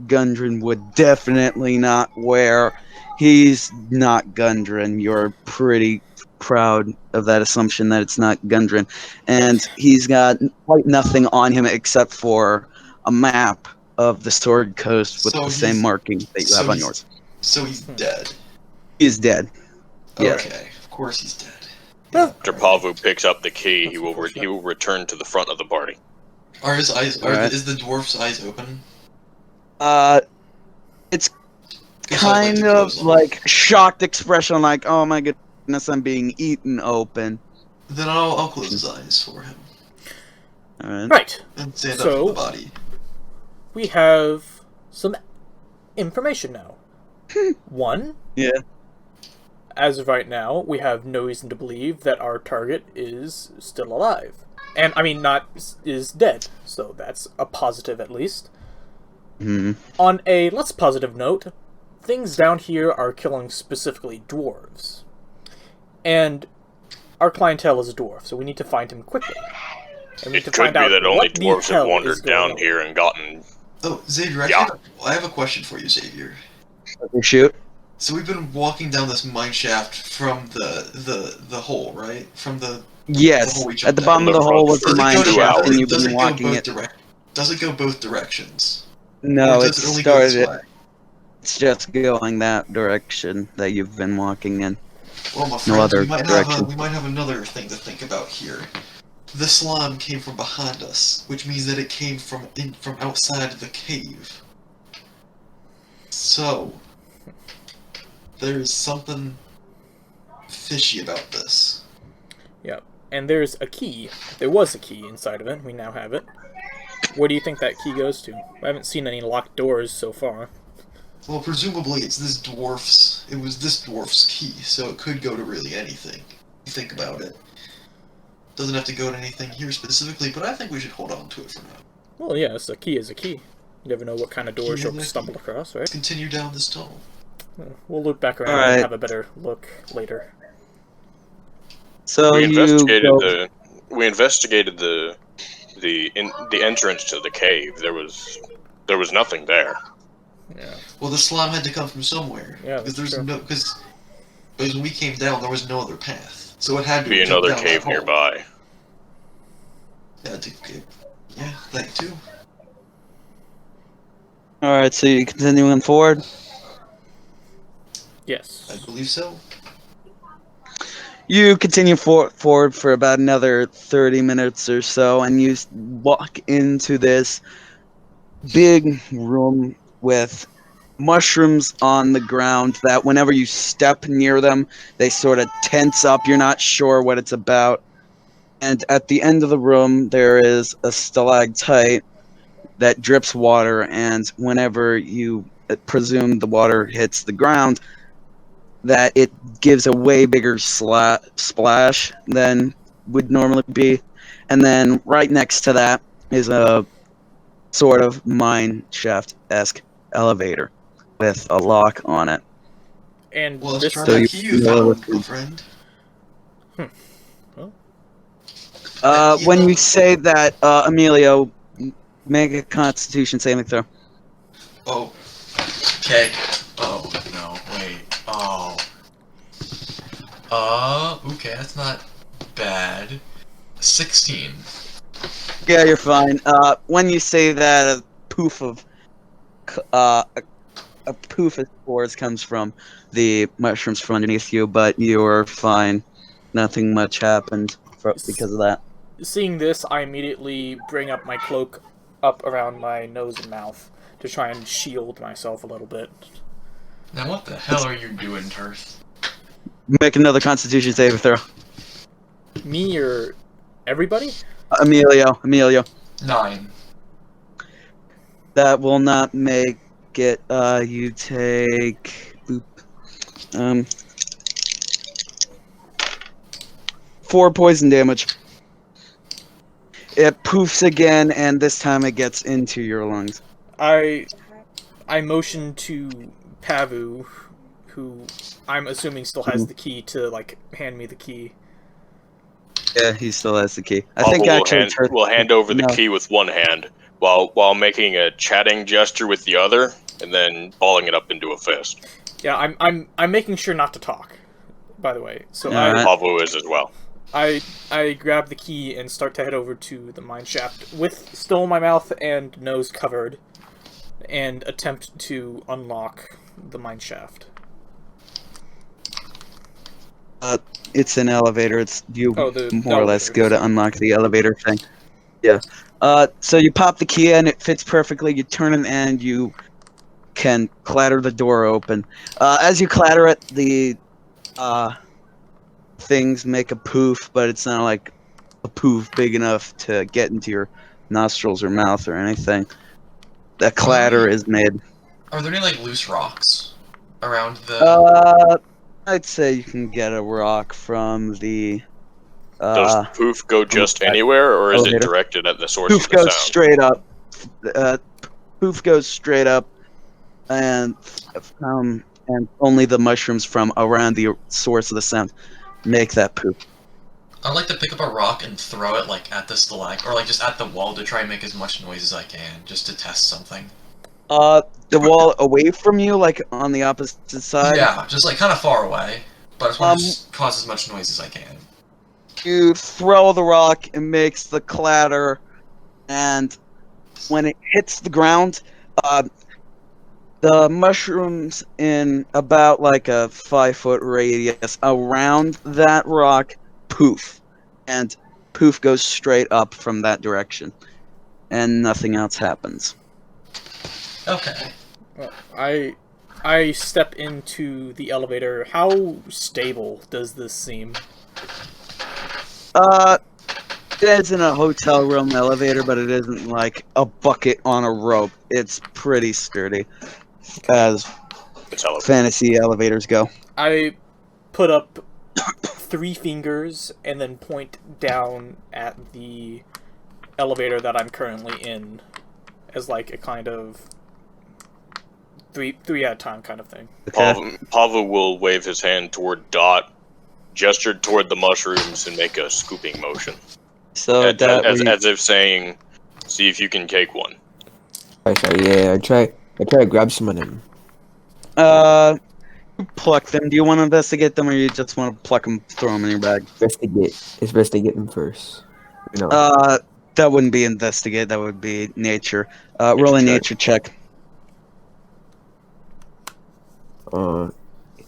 Gundren would definitely not wear. He's not Gundren. You're pretty proud of that assumption that it's not Gundren. And he's got quite nothing on him except for a map of the Sword Coast with So the same he's- marking that you so have on he's- yours. So he's dead. He is dead. Yes. Okay, of course he's dead. After Pavu picks up the key, he will return to the front of the party. Are his eyes? Alright. Is the dwarf's eyes open? It's Guess I'd like kind to of close them. like shocked expression, like, oh my goodness, I'm being eaten open. Then I'll close his eyes for him Alright. Right. and stand So- up for the body. We have some information now. One. Yeah. As of right now, we have no reason to believe that our target is still alive. And, I mean, is dead. So that's a positive at least. Hmm. On a less positive note, things down here are killing specifically dwarves. And our clientele is a dwarf, so we need to find him quickly. And we need It to could find be out that only what the dwarves have hell is wandered going down on. here and gotten. Oh, Xavier, Yeah. I have a question for you, Xavier. Shoot. So we've been walking down this mine shaft from the hole, right? From the Yes. hole we At jumped the down. bottom of the hole was the Does it mine go to shaft, ours? and you've Does been it go walking both it. Does it go both directions? No, Or it does it only go this started. way? It's just going that direction that you've been walking in. Well, my friends, other we might direction. have another thing to think about here. The slime came from behind us, which means that it came from outside the cave. So there's something fishy about this. Yep. And there's a key. There was a key inside of it. We now have it. Where do you think that key goes to? I haven't seen any locked doors so far. Well, presumably it was this dwarf's key, so it could go to really anything. You think about it. Doesn't have to go to anything here specifically, but I think we should hold on to it for now. Well, yes, a key is a key. You never know what kind of doors Key is you'll a stumble key. across, right? Let's continue down this tunnel. We'll loop back around Alright. and have a better look later. So We you investigated the entrance to the cave. There was nothing there. Yeah. Well, the slime had to come from somewhere. Yeah, because that's true. because when we came down, there was no other path, so it had to Be have jumped another down cave that hole. nearby. Yeah, that too. Alright, so you continuing forward? Yes. I believe so. You continue forward for about another 30 minutes or so, and you walk into this big room with mushrooms on the ground that whenever you step near them, they sort of tense up. You're not sure what it's about. And at the end of the room, there is a stalactite that drips water, and whenever you presume the water hits the ground, that it gives a way bigger splash than would normally be. And then right next to that is a sort of mine shaft-esque elevator with a lock on it. And Well, let's this try So that you key you know found, my friend. When you say that, Emilio, make a Constitution saving throw. Oh. Okay. Oh no! Wait. Oh. Okay, that's not bad. 16. Yeah, you're fine. When you say that, a poof of spores comes from the mushrooms from underneath you, but you're fine. Nothing much happened because of that. Seeing this, I immediately bring up my cloak up around my nose and mouth to try and shield myself a little bit. Now what the hell are you doing, Turth? Make another Constitution saving throw. Me or everybody? Emilio. 9. That will not make it. You take. Boop. 4 poison damage. It poofs again, and this time it gets into your lungs. I motion to Pavu, who I'm assuming still has the key, to like hand me the key. Yeah, he still has the key. I Pavel think actually will hand over the no. key with one hand while making a chatting gesture with the other, and then balling it up into a fist. Yeah, I'm making sure not to talk. By the way, so Pavel is as well. I grab the key and start to head over to the mine shaft with still my mouth and nose covered, and attempt to unlock the mine shaft. It's an elevator. It's you more or less go to sorry. unlock the elevator thing. Yeah. So you pop the key in, it fits perfectly. You turn it and you can clatter the door open. As you clatter it, the things make a poof, but it's not like a poof big enough to get into your nostrils or mouth or anything. The clatter is made. Are there any like loose rocks around the? I'd say you can get a rock from the. Does poof go just anywhere, or is it directed at the source Poof of the sound? goes straight up. Poof goes straight up, and only the mushrooms from around the source of the sound make that poof. I'd like to pick up a rock and throw it like at the stalagmite, or like just at the wall to try and make as much noise as I can, just to test something. The wall away from you, like on the opposite side? Yeah, just like kind of far away, but I just want to cause as much noise as I can. You throw the rock, it makes the clatter, and when it hits the ground, the mushrooms in about like a 5-foot radius around that rock poof, and poof goes straight up from that direction, and nothing else happens. Okay. I step into the elevator. How stable does this seem? It isn't a hotel room elevator, but it isn't like a bucket on a rope. It's pretty sturdy, as fantasy elevators go. I put up 3 fingers and then point down at the elevator that I'm currently in, as like a kind of three at a time kind of thing. Okay. Pavel will wave his hand toward Dot, gesture toward the mushrooms, and make a scooping motion. So as if saying, "See if you can take one." Sorry, yeah, I try to grab some of them. Pluck them. Do you want to investigate them, or you just want to pluck them, throw them in your bag? It's best to get them first. You know. That wouldn't be investigate. That would be nature. Roll a nature check.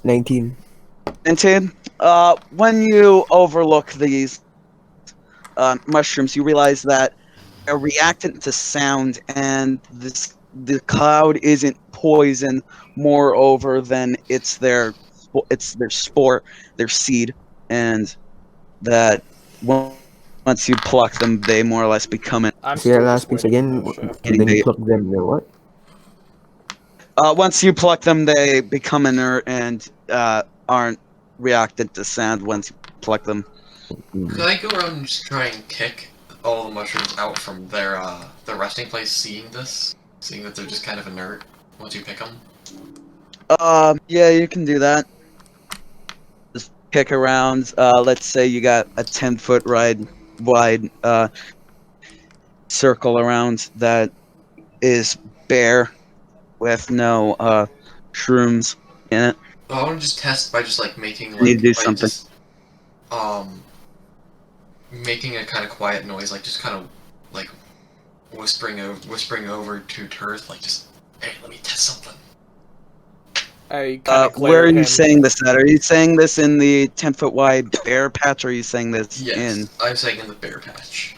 19. 19. When you overlook these mushrooms, you realize that a reactant to sound, and the cloud isn't poison. Moreover, than it's their spore, their seed, and that once you pluck them, they more or less become it. See that last piece again? And then you pluck them. Then what? Once you pluck them, they become inert and aren't reactant to sound once you pluck them. Could I go around and just try and kick all the mushrooms out from their resting place, seeing that they're just kind of inert once you pick them? Yeah, you can do that. Just kick around. Let's say you got a 10-foot wide circle around that is bare, with no shrooms in it. Well, I want to just test by just like making You do something. just, making a kind of quiet noise, like just kind of like whispering over to Turth, like just, hey, let me test something. Where are you saying this at? Are you saying this in the 10-foot wide bare patch, or are you saying this in? I'm saying in the bare patch.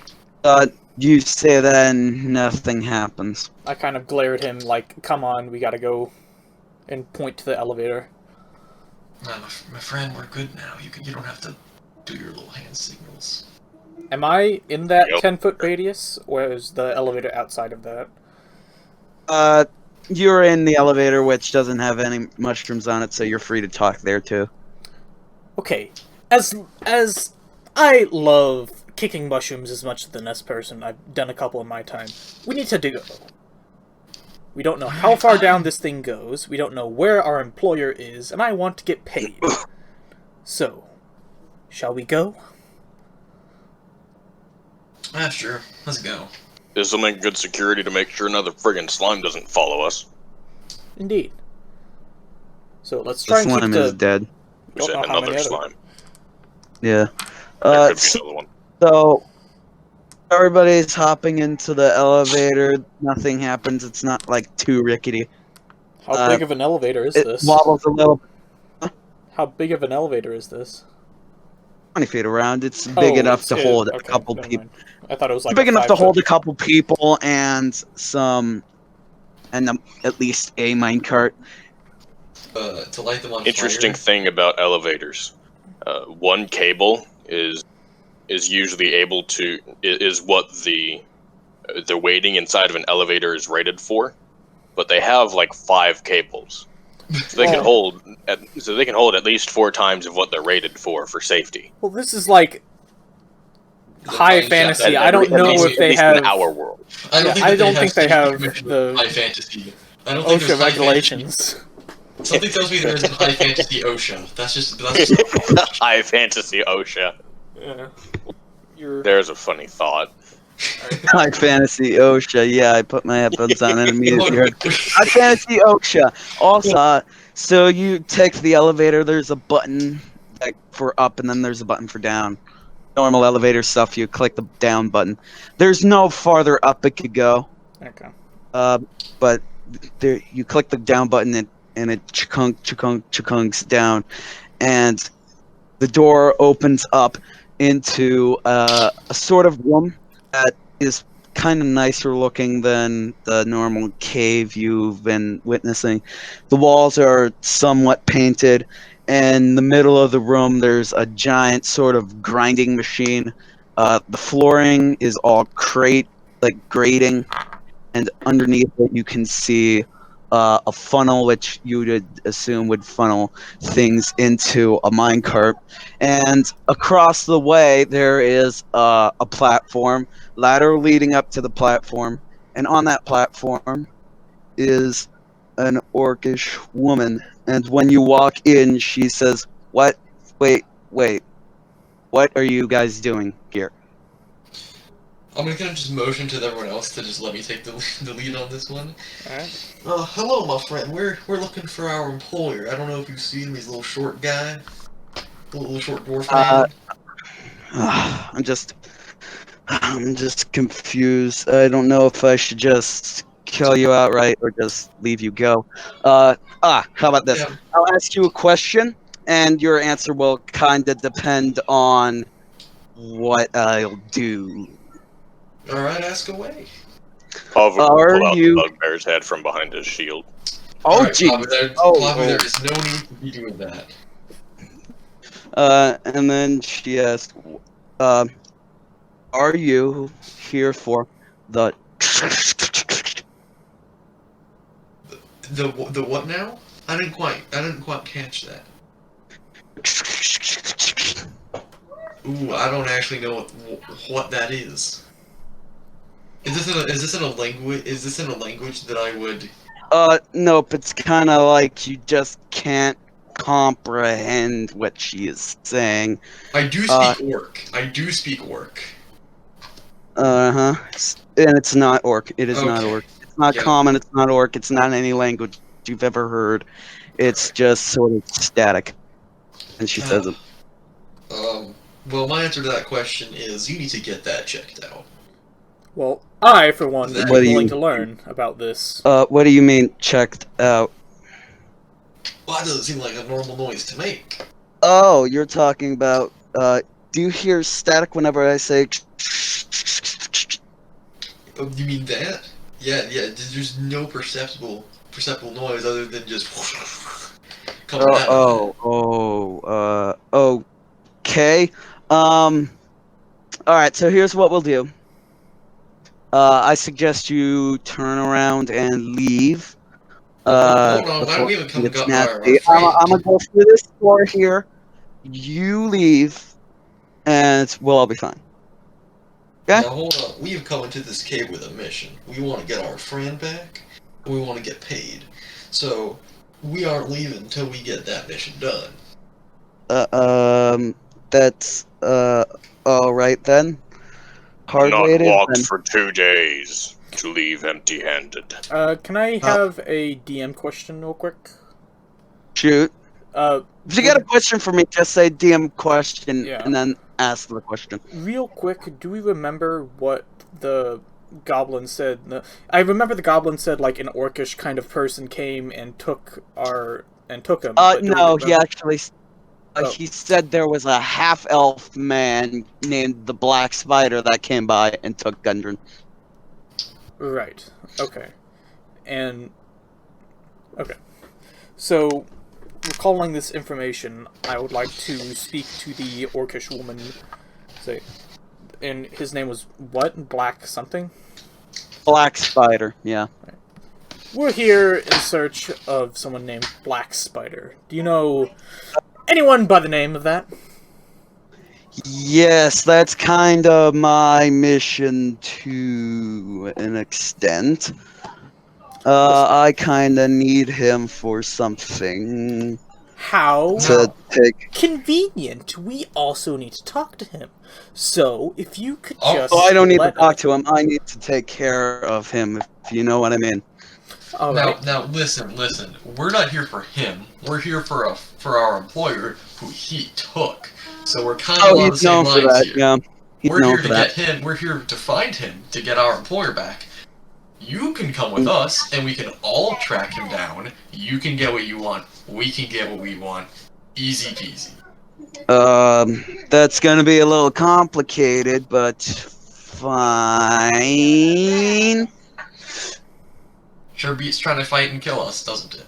You say that and nothing happens. I kind of glare at him like, come on, we gotta go, and point to the elevator. My friend, we're good now. You don't have to do your little hand signals. Am I in that 10-foot radius, or is the elevator outside of that? You're in the elevator, which doesn't have any mushrooms on it, so you're free to talk there too. Okay, as I love kicking mushrooms as much as the next person. I've done a couple in my time. We need to go. We don't know how far down this thing goes. We don't know where our employer is, and I want to get paid. So, shall we go? Ah, sure. Let's go. This will make good security to make sure another friggin' slime doesn't follow us. Indeed. So let's try The and keep slime the... is dead. We Don't said know how many another other- slime. Yeah. There could be another one. So everybody's hopping into the elevator. Nothing happens. It's not like too rickety. How big of an elevator is It this? wobbles a little. How big of an elevator is this? 20 feet around. It's big enough to hold a couple never people. mind. I thought it was like Big a enough to 5 hold a foot. couple people and at least a minecart. To light them on Interesting fire. thing about elevators. One cable is usually able to is what the weighting inside of an elevator is rated for, but they have like 5 cables, so they can hold at least 4 times of what they're rated for safety. Well, this is like high fantasy. I don't At know least- if at they least have in our world. I don't think they have safety the high fantasy. I don't think OSHA there's high regulations. fantasy. Something tells me there isn't high fantasy OSHA. That's just High fantasy OSHA. Yeah. You're There's a funny thought. High fantasy OSHA. Yeah, I put my headphones on and immediately heard High fantasy OSHA. Also, so you take the elevator. There's a button like for up, and then there's a button for down. Normal elevator stuff. You click the down button. There's no farther up it could go. okay. But there, you click the down button and it chunks down, and the door opens up into a sort of room that is kind of nicer looking than the normal cave you've been witnessing. The walls are somewhat painted, and in the middle of the room there's a giant sort of grinding machine. The flooring is all grating, and underneath it you can see a funnel, which you would assume would funnel things into a minecart. And across the way there is a platform, ladder leading up to the platform, and on that platform is an orcish woman. And when you walk in, she says, "What? Wait. What are you guys doing here?" I'm gonna kind of just motion to everyone else to just let me take the lead on this one. Alright. Hello, my friend. We're looking for our employer. I don't know if you've seen him. He's a little short guy, little short dwarf man. I'm just confused. I don't know if I should just kill you outright or just leave you go. How about this? Yeah. I'll ask you a question, and your answer will kind of depend on what I'll do. All right, ask away. Pavel will Are pull out you- the bugbear's head from behind his shield. Oh, Alright, geez. Bobby, Oh. there is no need to be doing that. And then she asked, "Are you here for the?" The what now? I didn't quite catch that. Ooh, I don't actually know what that is. Is this in a language that I would? Nope. It's kind of like you just can't comprehend what she is saying. I do speak orc. I do speak orc. And it's not orc. It is not Okay. orc. It's not Yeah. common. It's not orc. It's not any language you've ever heard. It's just sort of static. And she says it. Well, my answer to that question is you need to get that checked out. Well, I, for one, would What be do willing you- to learn about this. What do you mean checked out? Well, that doesn't seem like a normal noise to make. Oh, you're talking about. Do you hear static whenever I say? Oh, you mean that? Yeah. There's no perceptible noise other than just coming out. Okay. All right. So here's what we'll do. I suggest you turn around and leave. Hold on, why Before we haven't come it and gets got our nasty. friend? I'm gonna go through this door here. You leave, and we'll all be fine. Okay? Now hold on, we have come into this cave with a mission. We want to get our friend back, and we want to get paid. So, we aren't leaving until we get that mission done. That's all right then. Not Hard-weighted. walked Then. for 2 days to leave empty-handed. Can I have a DM question real quick? Shoot. Uh, If you got a question for me, just say DM question Yeah. and then ask the question. Real quick, do we remember what the goblin said? I remember the goblin said like an orcish kind of person came and took him. but do we No, he remember- actually. Oh. He said there was a half-elf man named the Black Spider that came by and took Gundren. Right. Okay. And okay. So, recalling this information, I would like to speak to the orcish woman. Say, and his name was what? Black something? Black Spider, yeah. We're here in search of someone named Black Spider. Do you know anyone by the name of that? Yes, that's kind of my mission to an extent. I kind of need him for something How to take. convenient. We also need to talk to him. So, if you could just Oh, I don't need to let talk us- to him. I need to take care of him, if you know what I mean. All right. Now, listen. We're not here for him. We're here for our employer, who he took. So we're kind of Oh, on the he's same known for lines that, here. yeah. He's We're known here for to that. get him. We're here to find him to get our employer back. You can come with us, and we can all track him down. You can get what you want. We can get what we want. Easy peasy. That's gonna be a little complicated, but fine. Sure beats trying to fight and kill us, doesn't it?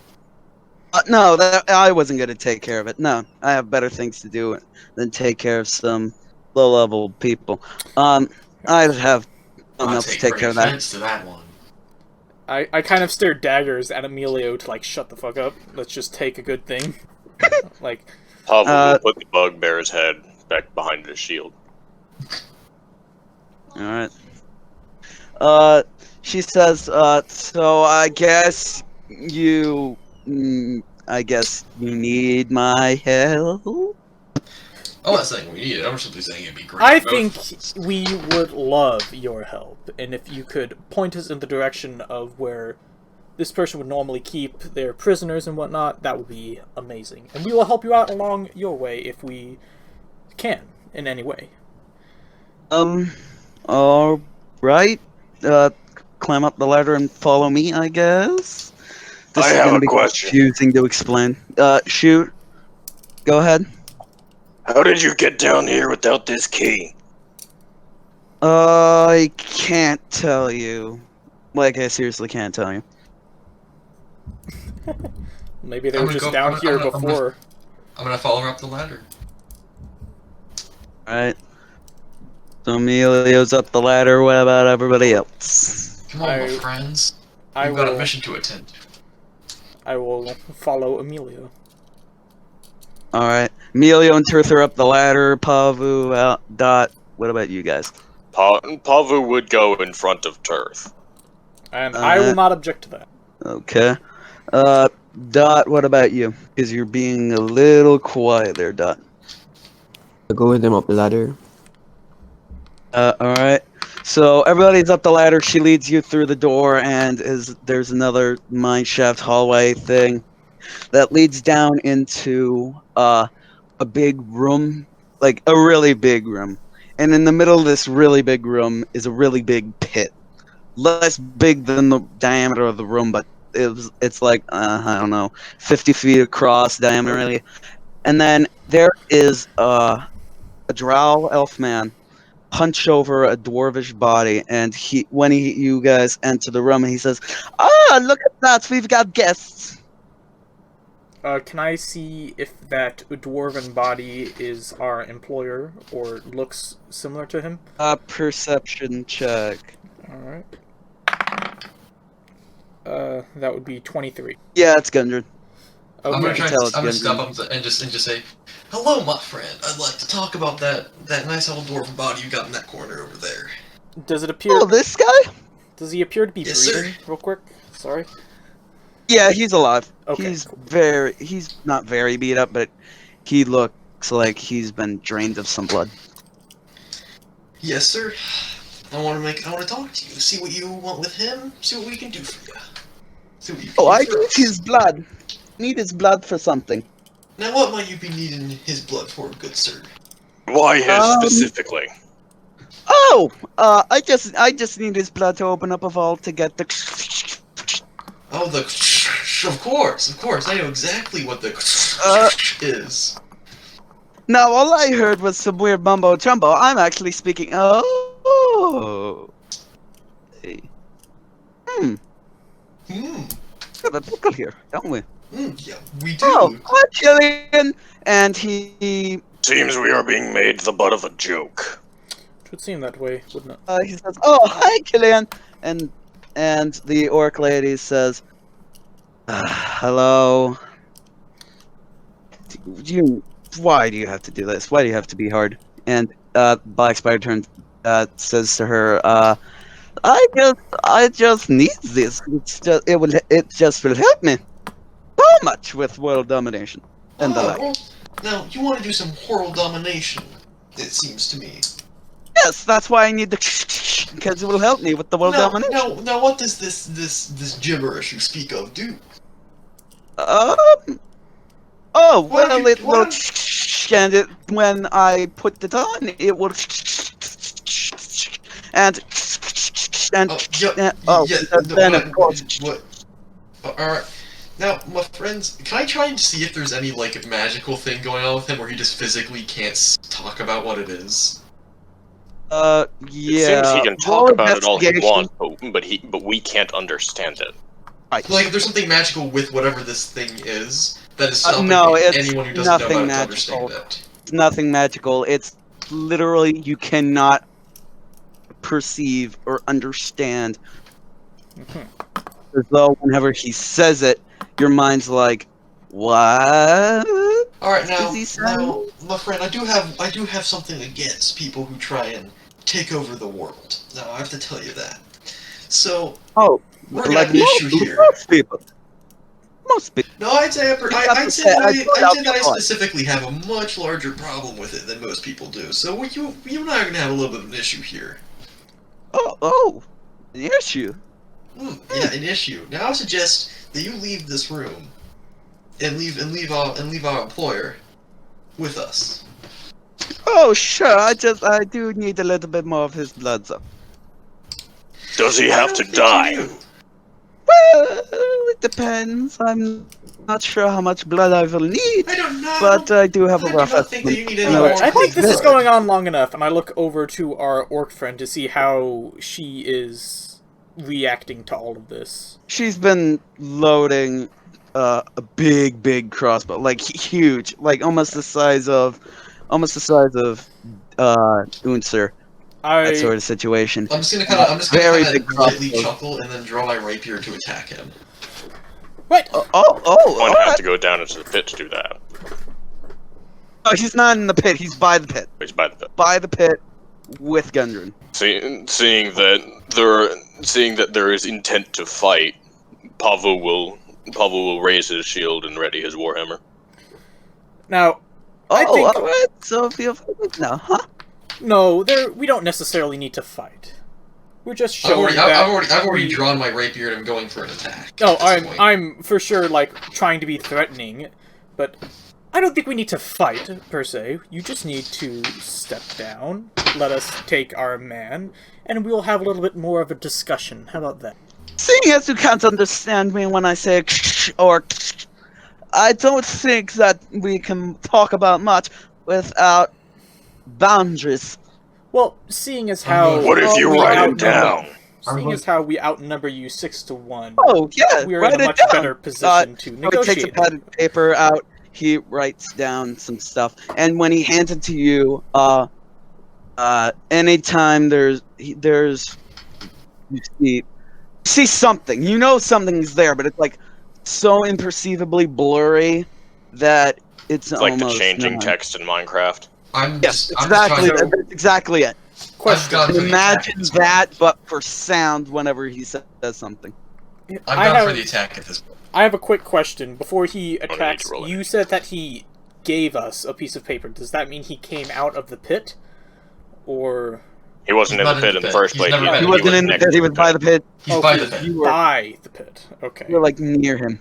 No, I wasn't gonna take care of it. No, I have better things to do than take care of some low-level people. I have I enough to take take great care of that. offense to that one. I kind of stare daggers at Emilio to like shut the fuck up. Let's just take a good thing. Like, Pavel will put the bugbear's head back behind his shield. All right. She says, so I guess you need my help. I'm not saying we need it. I'm simply saying it'd be great. I for both think of us. we would love your help, and if you could point us in the direction of where this person would normally keep their prisoners and whatnot, that would be amazing. And we will help you out along your way if we can, in any way. All right. Climb up the ladder and follow me, I guess. This I is have gonna a be question. confusing to explain. Shoot. Go ahead. How did you get down here without this key? I can't tell you. Like, I seriously can't tell you. Maybe they I'm were gonna just go- down I'm here gonna- I'm before. I'm gonna follow her up the ladder. Alright. So Emilio's up the ladder. What about everybody else? Come on, my friends. I We've got a will. mission to attend to. I will follow Emilio. Alright. Emilio and Tirth are up the ladder. Pavu, out. Dot. What about you guys? Pavu would go in front of Tirth. And I will not object to that. Okay. Dot, what about you? Because you're being a little quiet there, Dot. I go with them up the ladder. Alright. So everybody's up the ladder. She leads you through the door, and there's another mineshaft hallway thing that leads down into a big room, like a really big room. And in the middle of this really big room is a really big pit. Less big than the diameter of the room, but it's like, I don't know, 50 feet across diameter, really. And then there is a drow elf man punch over a dwarvish body, and you guys enter the room, and he says, look at that, we've got guests. Can I see if that dwarven body is our employer or looks similar to him? Perception check. Alright. That would be 23. Yeah, it's Gundren. Okay. I'm gonna Gundren. step up and just say, "Hello, my friend. I'd like to talk about that nice old dwarven body you got in that corner over there." Does it appear... Oh, this guy? Does he appear to be Yes, breathing, sir. real quick? Sorry. Yeah, he's alive. Okay, He's cool. he's not very beat up, but he looks like he's been drained of some blood. Yes, sir. I want to talk to you. See what you want with him. See what we can do for you. See what you can Oh, do I for need us. his blood. Need his blood for something. Now, what might you be needing his blood for, good sir? Why his specifically? Oh, I just need his blood to open up a vault to get the. Oh, of course. I know exactly what the is. Now, all I heard was some weird mumbo jumbo. I'm actually speaking. Oh. Hey. Hmm. Got a pickle here, don't we? Yeah, we do. Oh, hi, Killian! And he Seems we are being made the butt of a joke. It would seem that way, wouldn't it? he says, "Oh, hi, Killian," and the orc lady says, "Hello. Why do you have to do this? Why do you have to be hard?" And Black Spider turns, says to her, I just need this. It just will help me so much with world domination and the like." Well, now, you want to do some world domination, it seems to me. Yes, that's why I need the because it will help me with the world domination. Now, what does this gibberish you speak of do? Oh, What well, did it you- will, what- and when I put it on, it will, and then of course, Alright. Now, my friends, can I try and see if there's any, like, magical thing going on with him where he just physically can't talk about what it is? yeah. It seems he can talk about it all he wants, but we can't understand it. Like, if there's something magical with whatever this thing is, that is stopping no, it's anyone who doesn't know nothing about it to magical. understand it. It's nothing magical. It's literally you cannot perceive or understand. As though whenever he says it, your mind's like, "What?" Alright, now, Is he saying? my friend, I do have something against people who try and take over the world. Now, I have to tell you that. So, Oh, we're gonna have an issue here. Most people. No, I'd say have to that say, I put out I the specifically have a much larger problem with it than most people do. So you and I are gonna have a little bit of an issue here. Oh, an issue. Yeah, an issue. Now I suggest that you leave this room and leave our employer with us. Oh, sure. I do need a little bit more of his blood, though. Does he have to I don't think die? you do. Well, it depends. I'm not sure how much blood I will need, I don't know. but I do have a I do rough not think that you estimate. need any No, more. I think this is blood. going on long enough, and I look over to our orc friend to see how she is reacting to all of this. She's been loading a big crossbow, like huge, like almost the size of Unser. That sort of situation. I'm just gonna Very kind big of lightly crossbow. chuckle and then draw my rapier to attack him. What? One alright. have to go down into the pit to do that. Oh, he's not in the pit. He's by the pit. He's by the pit. By the pit with Gundren. Seeing that there is intent to fight, Pavel will raise his shield and ready his warhammer. Now, I Oh, think alright. So feel free now, huh? no, we don't necessarily need to fight. We're just I've showing that. already drawn my rapier and I'm going for an attack. No, at this point. I'm for sure like trying to be threatening, but I don't think we need to fight per se. You just need to step down, let us take our man, and we'll have a little bit more of a discussion. How about that? Seeing as you can't understand me when I say or I don't think that we can talk about much without boundaries. Well, seeing as how What if you we write it outnumber- down? Seeing as how we outnumber you 6-1, Oh, yeah, we are write in a it much down. better position to So he negotiate. takes a pad of paper out, he writes down some stuff, and when he hands it to you, anytime there's you see something. You know something's there, but it's like so imperceivably blurry that it's It's like the almost changing not. text in Minecraft. Yes, I'm just trying exactly. to. That's exactly it. I've gone for the attack Imagine at this that, point. but for sound whenever he says something. I've gone for the attack at this point. I have a quick question. Before he need to attacks, roll you said that he gave us a piece of paper. Does that mean he came out of the pit? Or... He wasn't He's in not the pit in the first He's place. never been He in wasn't in the next pit. to He was by the pit. He's by the pit. You were, by the pit. Okay. you were like near him.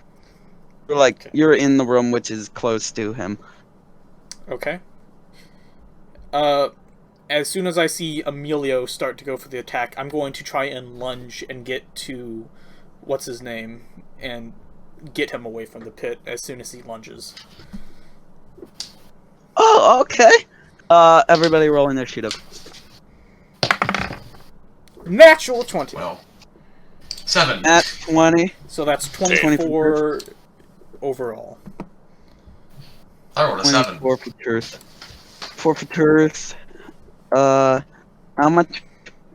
You're like you're in the room, which is close to him. Okay. As soon as I see Emilio start to go for the attack, I'm going to try and lunge and get to what's his name and get him away from the pit as soon as he lunges. Oh, okay. Everybody roll initiative. Natural 20. Well, 7. At 20. So that's 24 overall. I rolled a 7. 24 for truth. 4 for truth. How much,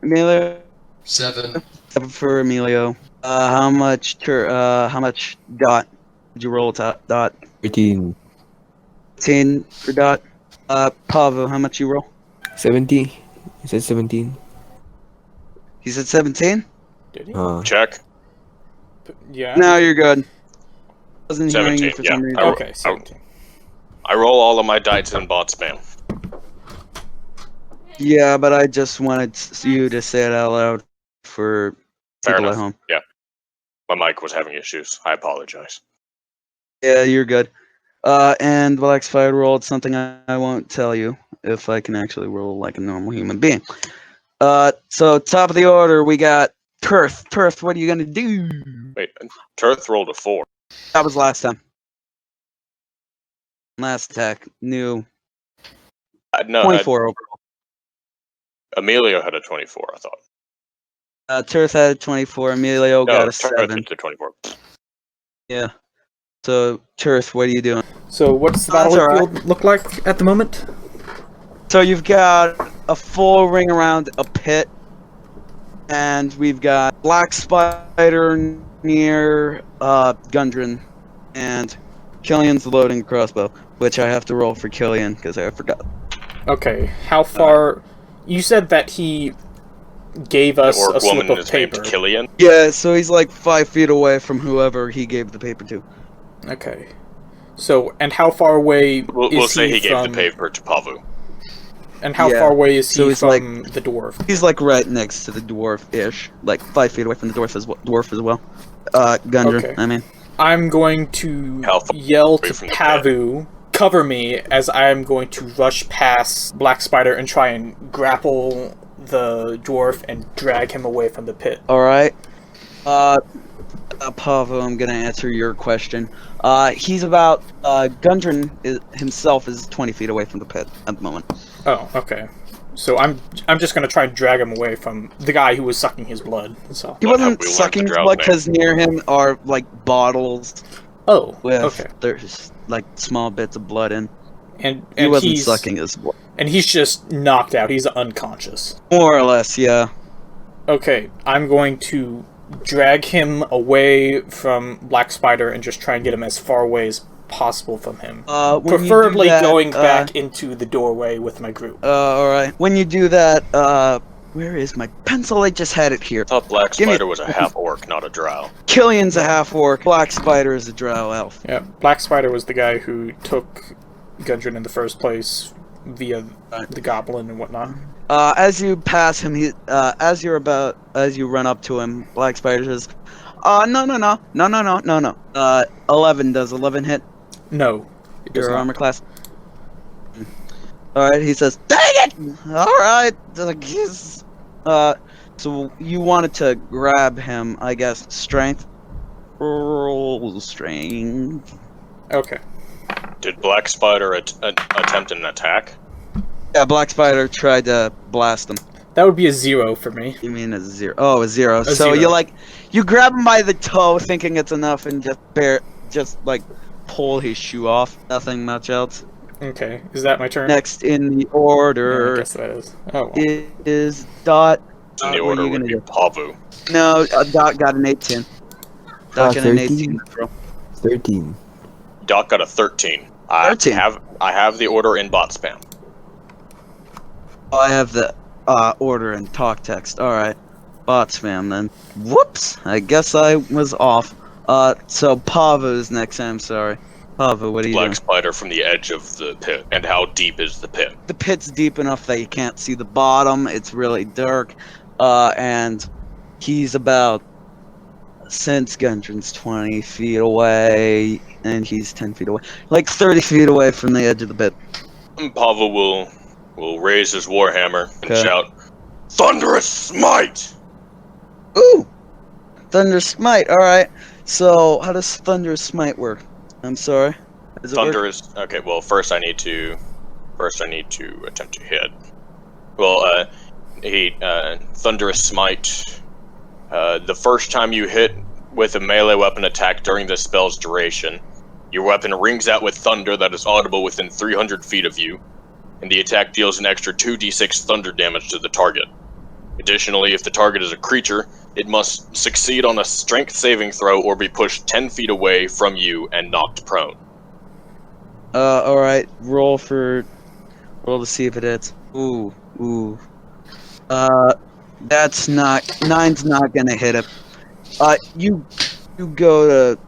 Emilio? 7. 7 for Emilio. How much Dot? Did you roll Dot? 13. 10 for Dot. Pavo, how much you roll? 70. He said 17. He said 17? Did he? Check. Yeah. No, you're good. Wasn't hearing you 17, for yeah. some reason. Okay, 17. I roll all of my dice in bot spam. Yeah, but I just wanted you to say it out loud for Fair people enough. at home. Yeah. My mic was having issues. I apologize. Yeah, you're good. And Black Spider rolled something I won't tell you if I can actually roll like a normal human being. So top of the order, we got Turth. Turth, what are you gonna do? Wait, Turth rolled a 4. That was last time. Last attack, new No, 24 overall. Emilio had a 24, I thought. Turth had a 24. Emilio got a Turth 7. had a 24. Yeah. So Turth, what are you doing? So what's the That's battlefield look like at the moment? So you've got a full ring around a pit, and we've got Black Spider near Gundren, and Killian's loading a crossbow, which I have to roll for Killian because I forgot. Okay, how far... You said that he gave us The orc a slip woman of is named paper. Killian. Yeah, so he's like 5 feet away from whoever he gave the paper to. Okay. So, and how far away We'll is say he gave from... the paper to Pavu. And how Yeah, far away is so he he's from the dwarf? He's like right next to the dwarf-ish, like 5 feet away from the dwarf as well. Gundren, Okay. I mean. I'm going to How far yell away to from the Pavu, cover me, as I am going to rush past Black Spider and try and grapple the dwarf and drag him away from the pit. Alright. Pavo, I'm gonna answer your question. He's about, Gundren himself is 20 feet away from the pit at the moment. Oh, okay. So I'm just gonna try and drag him away from the guy who was sucking his blood. So. He What have wasn't we learned sucking to his drown blood there? because near him are, like, bottles Oh, with, okay. there's, like, small bits of blood in. And He wasn't he's sucking his blood. and he's just knocked out. He's unconscious. More or less, yeah. Okay, I'm going to drag him away from Black Spider and just try and get him as far away as possible from him. When you do Preferably that, going back into the doorway with my group. Alright. When you do that, where is my pencil? I just had it here. I thought Black Give me- Spider was a half orc, not a drow. Killian's a half-orc, Black Spider is a drow elf. Yeah, Black Spider was the guy who took Gundren in the first place via the goblin and whatnot. As you pass him, as you run up to him, Black Spider says, no. 11, does 11 hit No, it does your not. armor class? Alright, he says, dang it! Alright, so you wanted to grab him, I guess, strength? Roll strength. Okay. Did Black Spider attempt an attack? Yeah, Black Spider tried to blast him. That would be a 0 for me. You mean a 0? Oh, a 0. So zero. you grab him by the toe, thinking it's enough, and just pull his shoe off. Nothing much else. Okay, is that my turn? Next in the Yeah, I order guess that is. Oh, well. is Dot. in the what are order you would gonna be do? Pavu. No, Doc got an 18. Doc got an 18. 13. Doc got a 13. 13. I have the order in bot spam. Oh, I have the order and talk text. Alright. Bot spam then. Whoops! I guess I was off. So Pavu's next, I'm sorry. Pavu, what are you Black doing? spider from the edge of the pit. And how deep is the pit? The pit's deep enough that you can't see the bottom. It's really dark. And he's about, since Gundren's 20 feet away, and he's 10 feet away, like 30 feet away from the edge of the pit. And Pavu will raise his warhammer and Okay. shout, "Thunderous smite!" Ooh! Thunder Smite, alright. So, how does Thunder Smite work? I'm sorry. Does it work? Thunderous. Okay, well, first I need to attempt to hit. Well, Thunderous Smite. The first time you hit with a melee weapon attack during the spell's duration, your weapon rings out with thunder that is audible within 300 feet of you, and the attack deals an extra 2d6 thunder damage to the target. Additionally, if the target is a creature, it must succeed on a strength saving throw or be pushed 10 feet away from you and knocked prone. Alright. Roll to see if it hits. Ooh. That's not, 9's not gonna hit it. You go to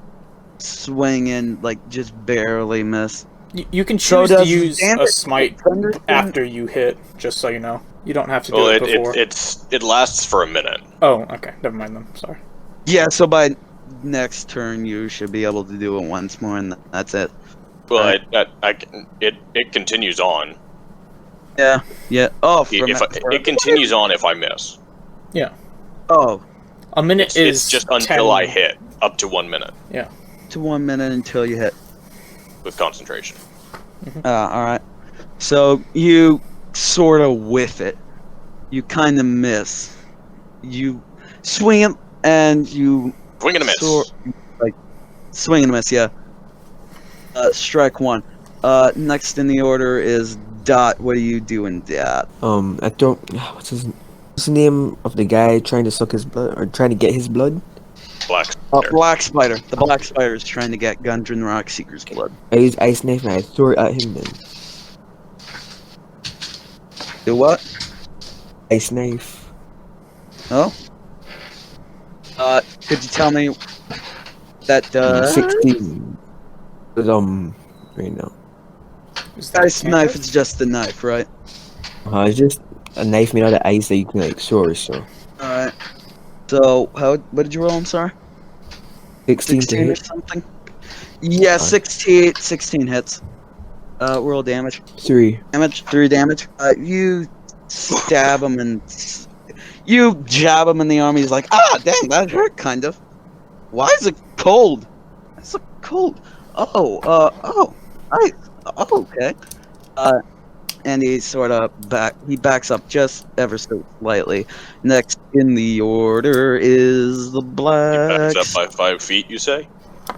swing and, like, just barely miss. You can So choose to does use a damage smite thunder thing? after you hit, just so you know. You don't have to do Well, it before. it lasts for a minute. Oh, okay. Never mind then. Sorry. Yeah, so by next turn you should be able to do it once more, and that's it. Well, it continues on. Yeah. Oh, It continues on if I miss. Yeah. Oh, A minute is It's just until 10 I hit, up to 1 minute Yeah. to 1 minute until you hit. with concentration. Alright. So you sort of whiff it. You kind of miss. You swing it, and you Swing and a miss. swing and miss, yeah. Strike one. Next in the order is Dot. What are you doing, Dot? I don't. What's the name of the guy trying to suck his blood or trying to get his blood? Black spider. Black Spider. The Black Spider is trying to get Gundren Rockseeker's blood. I use ice knife and I throw it at him. Then Do what? ice knife. Oh? Could you tell me that, 16. But, right now. Is that ice knife is just a knife, right? It's just a knife made out of ice that you can like soar. So Alright. So, what did you roll? I'm sorry? 16 to 16 or hit. something? Yeah, 16 hits. Roll damage. 3. 3 damage. You stab him and you jab him in the arm. He's like, dang, that hurt, kind of. Why is it cold? It's so cold. Okay. And he sort of backs up just ever so slightly. Next in the order is the black. Backs up by 5 feet, you say?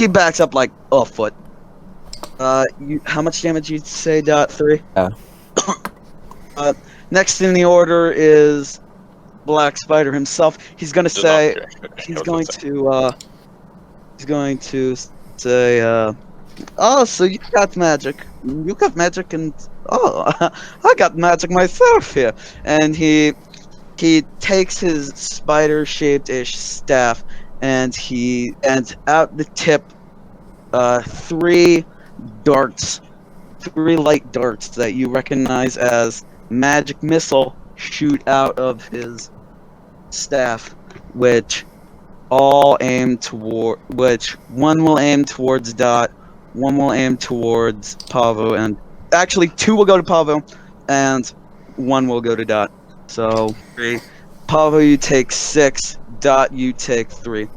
He backs up like a foot. How much damage you say, Dot? 3? Yeah. Next in the order is Black Spider himself. He's gonna say, he's going to say, oh, so you got magic. You got magic, and I got magic myself here. And he takes his spider-shaped-ish staff, and out the tip, 3 darts, 3 light darts that you recognize as magic missile shoot out of his staff, which one will aim towards Dot, one will aim towards Pavo, and actually 2 will go to Pavo, and 1 will go to Dot. So 3. Pavo, you take 6. Dot, you take 3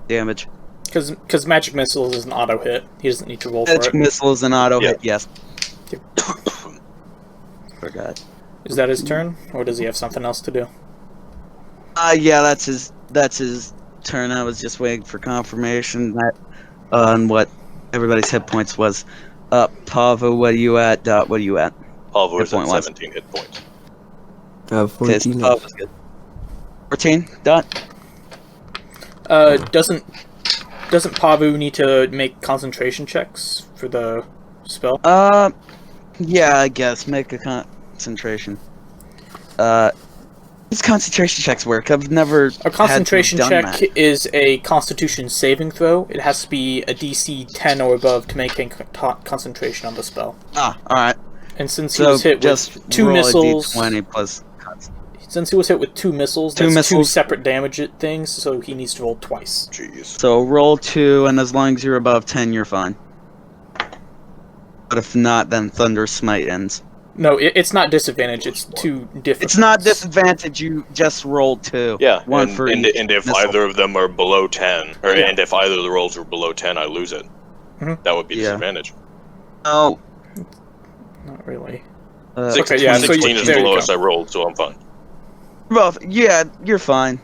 damage. Because magic missile is an auto hit. He doesn't need to roll for Magic it. missile is an auto hit. Yes. Forgot. Is that his turn, or does he have something else to do? Yeah, that's his turn. I was just waiting for confirmation that on what everybody's hit points was. Pavo, what are you at? Dot, what are you at? Pavu is Hit at point 17 hit points. 14 Okay, so left. Pavo's good. 14. Done. Doesn't Pavu need to make concentration checks for the spell? Yeah, I guess. Make a concentration. These concentration checks work. I've never A concentration had to have done check that. is a Constitution saving throw. It has to be a DC 10 or above to maintain concentration on the spell. Ah, alright. And since he was hit with 2 roll missiles, a d20 plus. since he was hit with 2 missiles, that's 2 separate damage things, so he needs to roll twice. Jeez. So roll 2, and as long as you're above 10, you're fine. But if not, then Thunder Smite ends. No, it's not disadvantage. It's 2 different. It's not disadvantage. You just roll 2. Yeah, One and, for and, each and if missile. either of them are below 10, or Yeah. and if either of the rolls are below 10, I lose it. Mhm. That would be Yeah. disadvantage. Oh. Not really. Six- Okay, yeah, so 16 is there the you lowest go. I rolled, so I'm fine. Well, yeah, you're fine.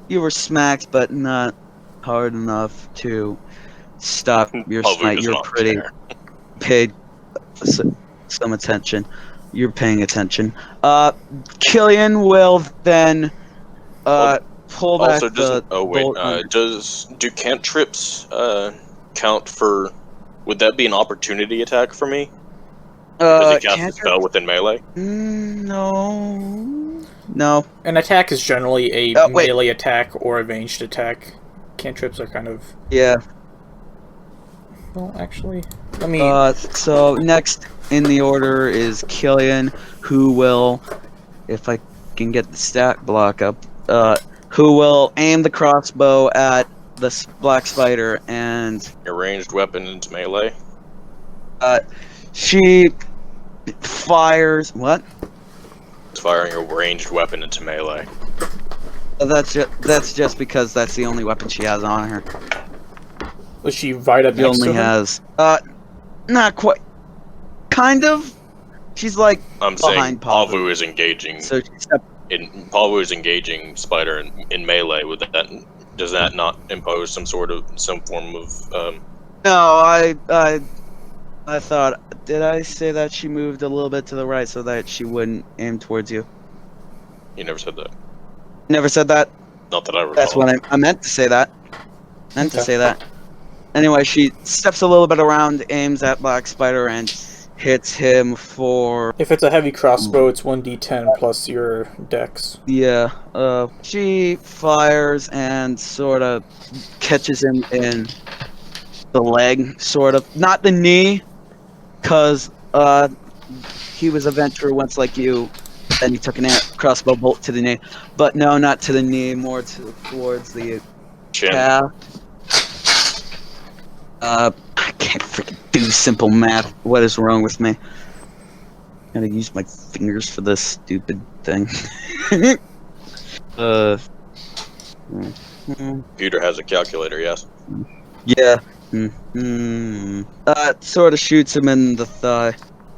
You were smacked, but not hard enough to stop your Pavu smite. does You're not pretty care. paid some attention. You're paying attention. Killian will then pull back Also, the doesn't. Oh wait, bolt under- do cantrips count for? Would that be an opportunity attack for me? Does it cast a cantrip? spell within melee? No. An attack is generally a Wait. melee attack or a ranged attack. Cantrips are kind of... Yeah. Well, actually, let me... So next in the order is Killian, who will, if I can get the stat block up, who will aim the crossbow at the black spider, and A ranged weapon into melee. she fires. What? It's firing a ranged weapon into melee. That's just because that's the only weapon she has on her. Was she right up She next only to him? has not quite. Kind of. She's like I'm saying behind Pavu. Pavu is engaging. So she stepped. Pavu is engaging Spider in melee. With that, does that not impose some form of? No, I thought. Did I say that she moved a little bit to the right so that she wouldn't aim towards you? You never said that. Never said that. Not that I recall. That's what I meant to say that. Meant to Okay. say that. Anyway, she steps a little bit around, aims at Black Spider, and hits him for. If it's a heavy crossbow, it's 1d10 plus your dex. Yeah. She fires and sort of catches him in the leg, sort of. Not the knee, because he was a venturer once like you, and he took an crossbow bolt to the knee. But no, not to the knee, more towards the Chin. calf. I can't freaking do simple math. What is wrong with me? Gotta use my fingers for this stupid thing. Computer has a calculator. Yes. Yeah. Sort of shoots him in the thigh.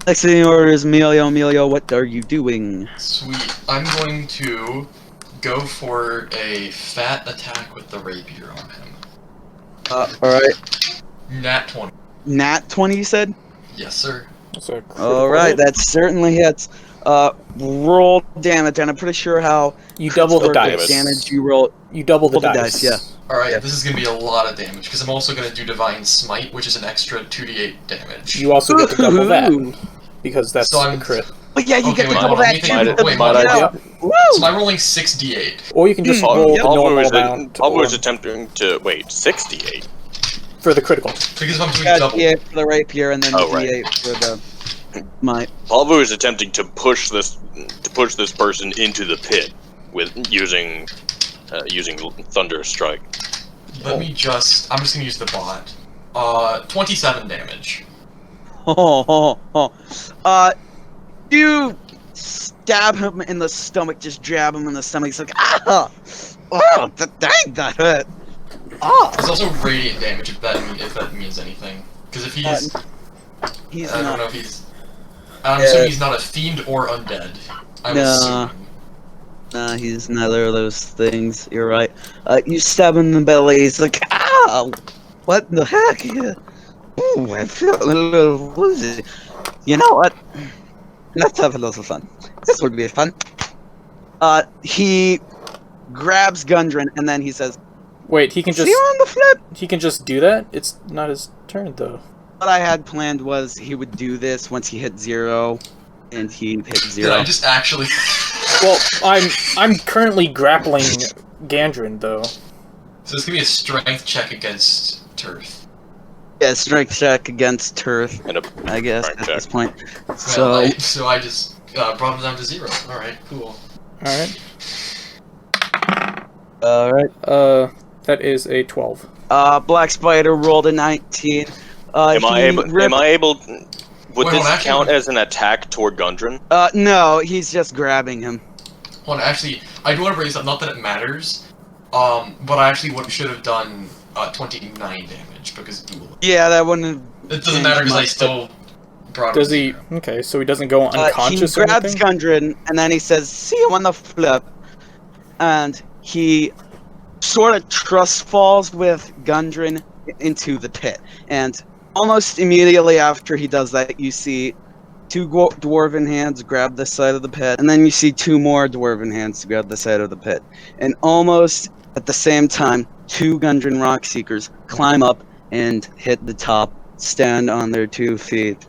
Next in the order is Emilio. Emilio, what are you doing? Sweet. I'm going to go for a fat attack with the rapier on him. Alright. Nat 20. Nat 20, you said? Yes, sir. That's a critical Alright, hit. that certainly hits. Roll damage, and I'm pretty sure how You double the for dice. damage you roll. You double the Double the dice. dice, Alright, Yeah. this is going to be a lot of damage, because I'm also going to do Divine Smite, which is an extra 2d8 damage. You also get to double that, Ooh. because that's So a I'm- crit. But yeah, you Okay, get to wait, double hold on, that let me too. think. because- Wait, might I do? Woo! So I'm rolling 6d8. Or you can just roll the Pavu normal is, amount Pavu is or- attempting to wait 68. for the critical. Because if I'm doing Yeah, double. D8 for the rapier, and then Oh, right. D8 for the smite. Pavu is attempting to push this person into the pit with using Thunder Strike. I'm just going to use the bot. 27 damage. You stab him in the stomach, just jab him in the stomach. It's like, ah! Oh, dang, that hurt. Ah! There's also radiant damage, if that means anything. Because if he's... He's I don't not. know if he's... I'm assuming he's not a fiend or undead. I'm No. assuming. Nah, he's neither of those things. You're right. You stab him in the belly. He's like, ah! What the heck? Ooh, I feel a little woozy. You know what? Let's have a little fun. This would be fun. He grabs Gundren, and then he says, Wait, he can "See just you on the flip." he can just do that? It's not his turn though. What I had planned was he would do this once he hit 0, and he hit 0. Did I just actually? Well, I'm currently grappling Gandrin though. So it's gonna be a strength check against Turf. Yeah, strength check against Turf, And a I guess, strength at check. this point. So So, I just brought him down to 0. All right, cool. Alright. alright. That is a 12. Black Spider rolled a 19. Am I able? Would Wait, this hold on, count actually- as an attack toward Gundren? No, he's just grabbing him. Well, actually, I do want to bring this up. Not that it matters, but I actually should have done 29 damage because duel. Yeah, that wouldn't. It doesn't matter because I still brought him. Does he? Okay, so he doesn't go He unconscious or grabs anything? Gundren, and then he says, "See you on the flip," and he sort of trust falls with Gundren into the pit. And almost immediately after he does that, you see two dwarven hands grab the side of the pit, and then you see two more dwarven hands grab the side of the pit. And almost at the same time, two Gundren Rockseekers climb up and hit the top, stand on their 2 feet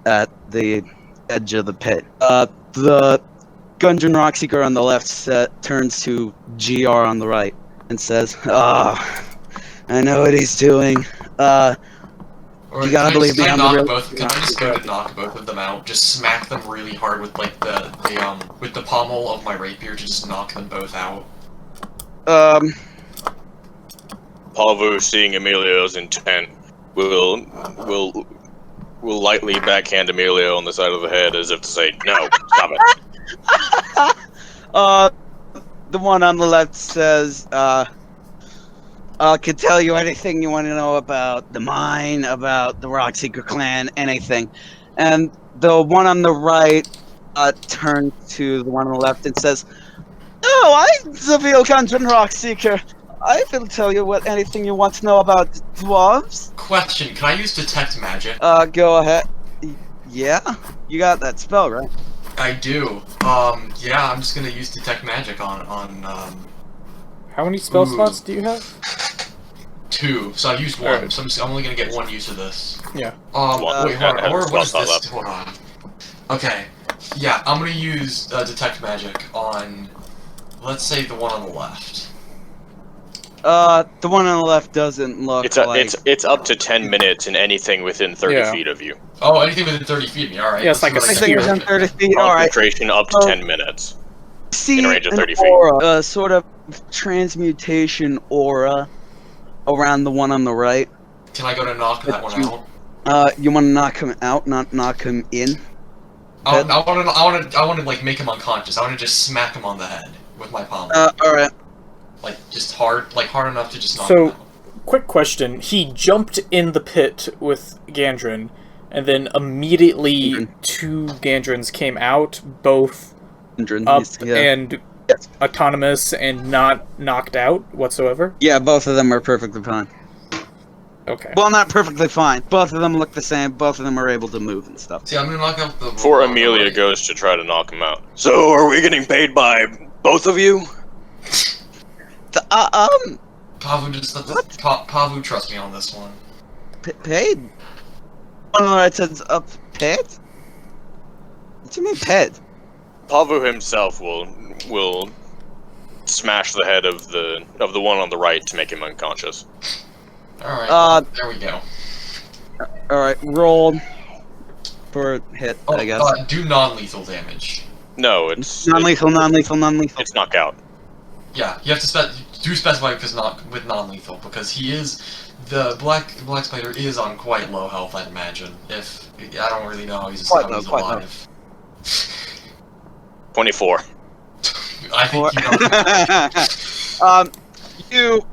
at the edge of the pit. The Gundren Rockseeker on the left turns to GR on the right and says, I know what he's doing. Or You gotta can I believe just- me, can I I'm the knock real- both? Can I just go to knock both of them out? Just smack them really hard with like with the pommel of my rapier. Just knock them both out. Pavu, seeing Emilio's intent, will lightly backhand Emilio on the side of the head as if to say, "No, stop it." The one on the left says, I could tell you anything you want to know about the mine, about the Rockseeker clan, anything. And the one on the right turns to the one on the left and says, "Oh, I'm the real Gundren Rockseeker. I will tell you anything you want to know about dwarves." Question: can I use detect magic? Go ahead. Yeah, you got that spell, right? I do. Yeah, I'm just gonna use detect magic on How many spell Ooh. slots do you have? 2. So I used 1. Alright. So I'm only gonna get 1 use of this. Yeah. One. Wait, hold on. Yeah, Or what is spell this? slot Hold on. Okay. Yeah, I'm gonna use detect magic on, let's say, the one on the left. The one on the left doesn't look It's up to 10 minutes in anything within 30 Yeah. feet of you. Oh, anything within 30 feet of me. All right. Yeah, it's like Let's a see what I anything can do. within 30 feet. All right. Concentration up to Oh. 10 minutes. See In a range of 30 an feet. aura, sort of transmutation aura around the one on the right. Can I go to knock that one out? You want to knock him out, not knock him in? I want to like make him unconscious. I want to just smack him on the head with my palm. All right. Like just hard enough to just knock So- him out. Quick question. He jumped in the pit with Gandrin, and then immediately two Gandrins came out, both up Yeah. and Yes. autonomous and not knocked out whatsoever. Yeah, both of them are perfectly fine. Okay. Well, not perfectly fine. Both of them look the same. Both of them are able to move and stuff. See, I'm gonna knock out the. Before Amelia goes to try to knock him out. So, are we getting paid by both of you? Pavu just Pavu trust me on this one. Paid? One on the right says paid? What do you mean paid? Pavu himself will smash the head of the one on the right to make him unconscious. All right. There we go. All right, roll for hit. I guess. Do non-lethal damage. No, it's Non-lethal. It's knockout. Yeah, you have to specify because with non-lethal because he is the black spider is on quite low health. I'd imagine. If I don't really know how he's alive. 24. I think you know. You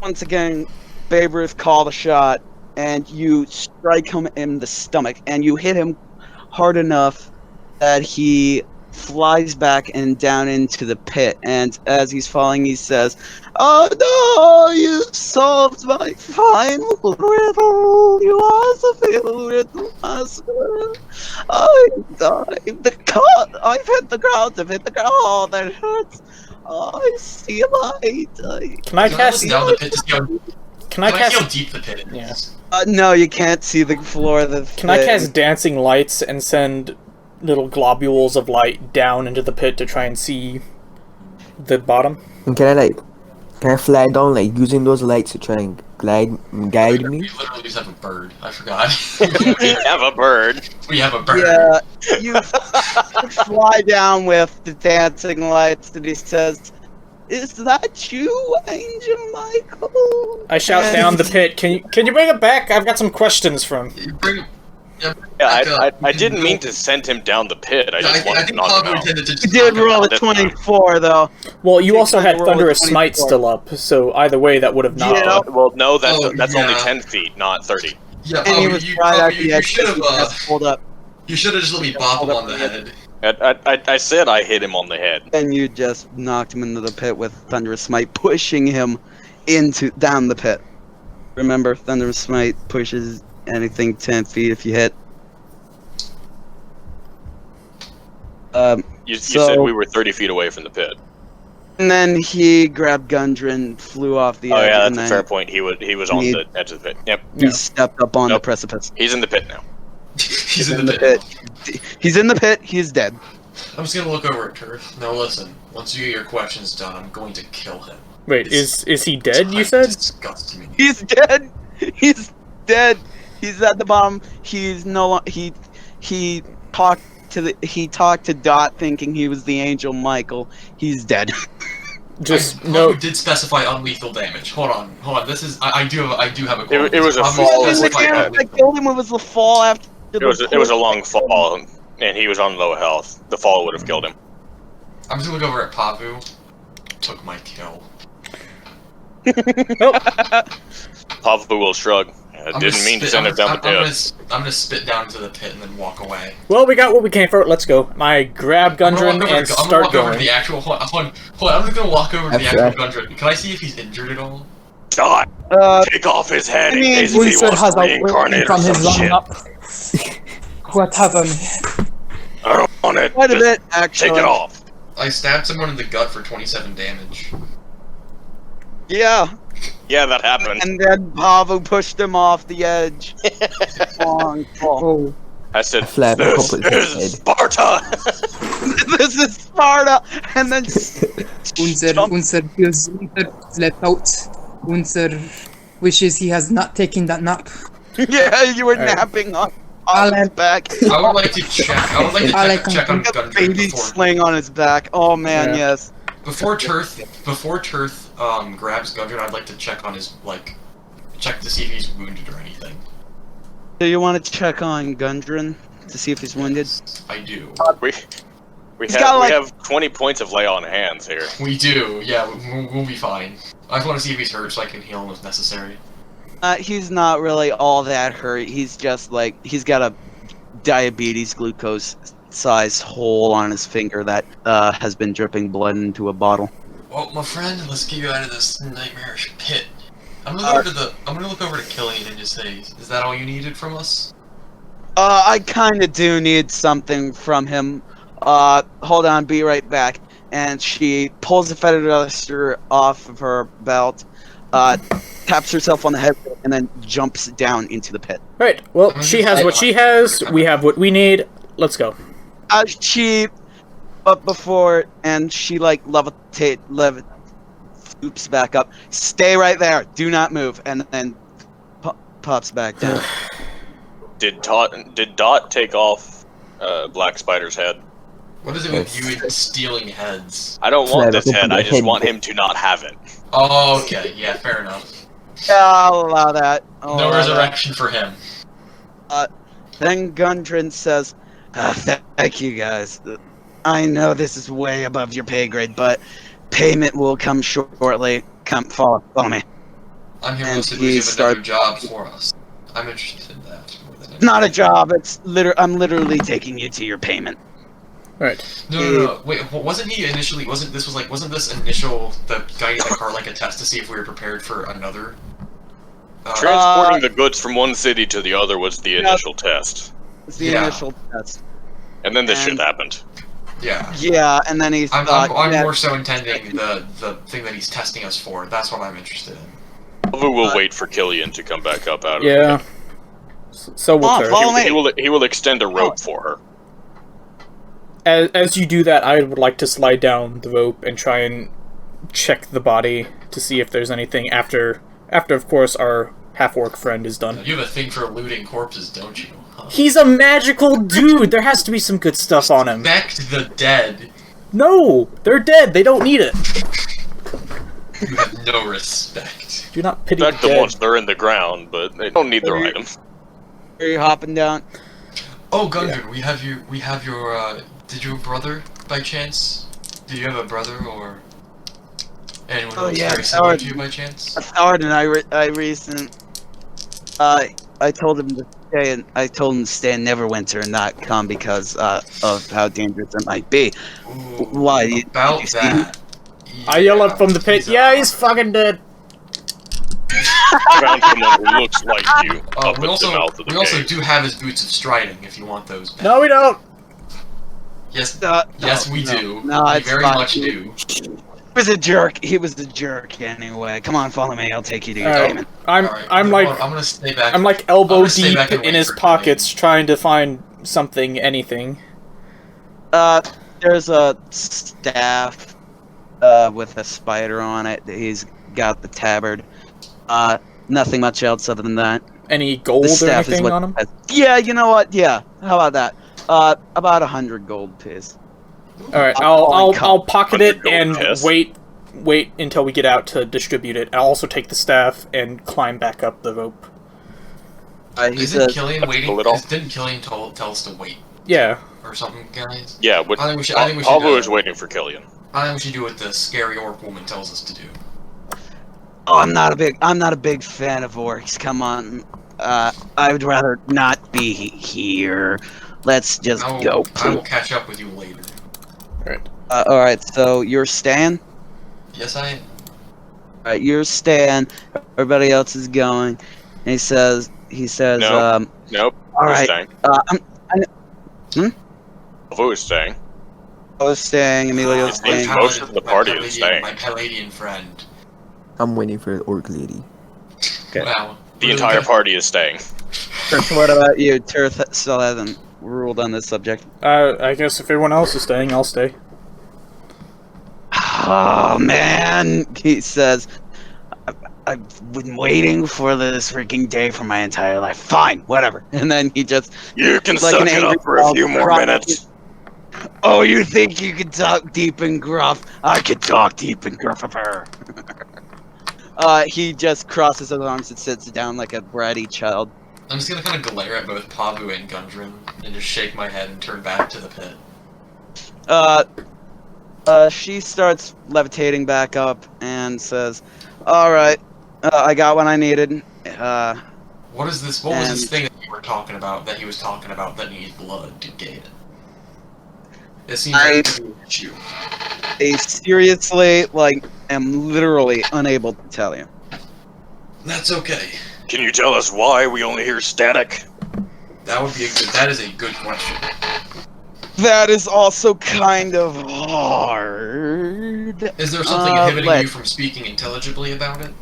once again, Babe Ruth call the shot, and you strike him in the stomach, and you hit him hard enough that he flies back and down into the pit. And as he's falling, he says, "Oh no, you solved my final riddle. You also failed riddle master. I've hit the ground. I've hit the ground. Oh, that hurts. I see light. Can I cast? Listen down the pit to see how, Can I see how cast? deep the pit is? Yeah. No, you can't see the floor of the Can I thing. cast dancing lights and send little globules of light down into the pit to try and see the bottom? And can I fly down using those lights to try and guide me? We literally just have a bird. I forgot. We have a bird. We have a bird. Yeah, you fly down with the dancing lights, and he says, "Is that you, Angel Michael?" I shout down the pit. Can you bring it back? I've got some questions from. Bring, Yeah, I didn't mean to send him down the pit. I just I wanted to think knock him Pablo out. intended to just You did knock him roll a out. That's 24, though. Well, you Take also had the roll of Thunderous Smite 24. still up, so either way, that would have not. Yeah. Well, no, that's Oh, only yeah. 10 feet, not 30. Yeah, And he was right at the you edge. should have pulled up, you should have just let me bop him on the head. I said I hit him on the head. and you just knocked him into the pit with Thunderous Smite, pushing him down the pit. Remember, Thunderous Smite pushes anything 10 feet if you hit. You So- said we were 30 feet away from the pit. And then he grabbed Gundren, flew off the Oh edge, yeah, and that's a then fair point. He was on He- the edge of the pit. Yep, he stepped up on the Nope. precipice. he's in the pit now. He's in the pit. He's in the pit. He's dead. I'm just gonna look over at Turf. Now listen, once you get your questions done, I'm going to kill him. Wait, It's- is he dead? You It said? disgusts me. He's dead. He's dead. He's at the bottom. He's no longer. He talked to Dot, thinking he was the Angel Michael. He's dead. Just Pablo no. did specify unlethal damage. Hold on. This is I do have a quote. It was a Pablo fall. It was the specified damage unlethal. that killed him. It was the fall after. It was a long fall, and he was on low health. The fall would have killed him. I'm just gonna look over at Pavu. Took my kill. Pavu will shrug. I I'm didn't gonna mean to spit- send him down the I'm pit. gonna spit down into the pit and then walk away. Well, we got what we came for. Let's go. I grab I'm gonna Gundren walk over and to- I'm gonna start walk over to going. the actual. Hold on. I'm just gonna walk over to the That's actual Gundren. Can I see if he's injured at all? Dot, Uh, take off his head I in mean, case he Winsor was has a reincarnated or from his some lung shit. up. What happened? I don't want it. quite a Just bit actually. take it off. I stabbed someone in the gut for 27 damage. Yeah, Yeah, that happened. and then Pavu pushed him off the edge. Long fall. Oh, I said, Fly up a this couple of his is head. Sparta! This is Sparta, and then Unser feels left out. Unser wishes he has not taken that nap. yeah, you were Alright. napping on Alan. his back. I would like to check. I would like to I like check on Got a Gundren baby before. sling on his back. Oh man, Yeah. yes. Before Turth grabs Gundren, I'd like to check on his check to see if he's wounded or anything. Do you want to check on Gundren to see if he's wounded? I do. We He's got, have, like- we have 20 points of lay on hands here. We do. Yeah, we'll be fine. I just want to see if he's hurt so I can heal him if necessary. He's not really all that hurt. He's just like he's got a diabetes glucose-sized hole on his finger that has been dripping blood into a bottle. Well, my friend, let's get you out of this nightmarish pit. I'm gonna look over to Killian and just say, is that all you needed from us? I kind of do need something from him. Hold on, be right back. And she pulls the feather duster off of her belt, taps herself on the head, and then jumps down into the pit. Right. Well, she has what she has. We have what we need. Let's go. But before, and she like oops, back up. Stay right there. Do not move. And then pops back down. Did Dot take off Black Spider's head? What is it with you and stealing heads? I don't want Fly this up head, the I just head. want him to not have it. Oh, okay. Yeah, fair enough. Yeah, I'll allow that. I'll No allow that. resurrection for him. Then Gundren says, thank you guys. I know this is way above your pay grade, but payment will come shortly. Come follow me. I'm here And listed he because you have another starts- job for us. I'm interested in that more than It's not a anything. job. I'm literally taking you to your payment. Right. No. Wait, wasn't he initially? Wasn't this initial the guy in the car like a test to see if we were prepared for another? Transporting the goods from one city to the other was the initial test. It's the Yeah. initial test. And then this shit And- happened. Yeah. Yeah, and then he thought... I'm yeah, more so intending the thing that he's testing us for. That's what I'm interested in. Pavu will wait for Killian to come back up out of Yeah. the So will Come on, Turth. follow me. He will extend a rope for her. As you do that, I would like to slide down the rope and try and check the body to see if there's anything after of course, our half-orc friend is done. You have a thing for looting corpses, don't you? Huh? He's a magical dude! There has to be some good stuff on him. Respect the dead. No! They're dead! They don't need it! You have no respect. Do not pity Respect the them dead. once they're in the ground, but they don't need their items. Are you hopping down? Oh, Gundren, we have your, did your brother, by chance? Do you have a brother, or anyone Oh, who's yeah, very similar Howard. to you by chance? Howard and I told him to stay in Neverwinter and not come because of how dangerous it might be. Ooh, Why? Did about you see that. I yell up from the pit, yeah, he's fucking dead! Found someone who looks like you up We at the mouth of the we also cave. do have his boots of striding, if you want those back. No, we don't! Yes, No, we no. do. No, we it's very fine. much do. He was a jerk. He was a jerk anyway. Come on, follow me. I'll take you to your Alright. demon. Alright, I'm you know like what, I'm gonna stay back. I'm like I'm elbow gonna stay deep back and in wait his for pockets trying to find something, anything. There's a staff with a spider on it. He's got the tabard. Nothing much else other than that. Any gold The or staff is anything what. on him? Yeah, you know what? Yeah. How about that? About 100 gold piece. Alright, I'll I'll pocket 100 it gold and piss. wait until we get out to distribute it. I'll also take the staff and climb back up the rope. He Isn't says, Killian waiting? pull it off. Didn't Killian tell us to wait Yeah. or something, guys? Yeah, what, I think we should. I think we should. Pavu is waiting for Killian. I think we should do what the scary orc woman tells us to do. "Oh, I'm not a big fan of orcs. Come on. I would rather not be here. Let's just go." I will catch up with you later. All right. So you're Stan. Yes, I am. All right, you're Stan. Everybody else is going. And he says, No. Nope. all Who's right. staying? Pavu is staying. I was staying. Emilio's It seems staying. most of the party is staying. My Palladian friend. I'm waiting for the orc lady. Okay. Wow. The entire party is staying. Turth, what about you? Turth still hasn't ruled on this subject. I guess if everyone else is staying, I'll stay. Oh man, he says, I've been waiting for this freaking day for my entire life. Fine, whatever. And then he just, You can like suck an it angry up for a dog, few more drops minutes. oh, you think you can talk deep and gruff? I can talk deep and gruff of her. He just crosses his arms and sits down like a bratty child. I'm just gonna kind of glare at both Pavu and Gundren and just shake my head and turn back to the pit. She starts levitating back up and says, "All right, I got what I needed." What is this? What was this And- thing that you were talking about? That he was talking about that needed blood to get it. It seems I- like an issue. I seriously, am literally unable to tell you. That's okay. Can you tell us why we only hear static? That would be a good. That is a good question. That is also kind of hard. Is there something Uh, inhibiting let- you from speaking intelligibly about it?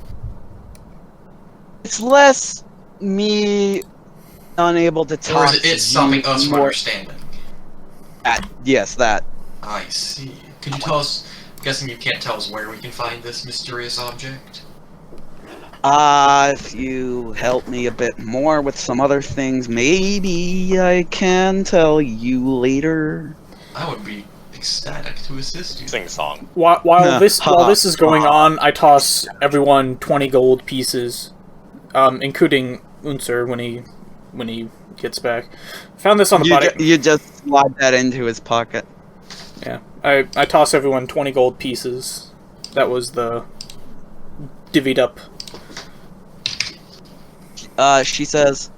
It's less me unable to Or talk is it to stopping you us from more. understanding? Yes, that. I see. Could you tell us? I'm guessing you can't tell us where we can find this mysterious object. If you help me a bit more with some other things, maybe I can tell you later. I would be ecstatic to assist you. Sing song. While this is going on, I toss everyone 20 gold pieces, including Unser when he gets back. Found this on the body. You just slide that into his pocket. Yeah, I toss everyone 20 gold pieces. That was the divvied up. She says,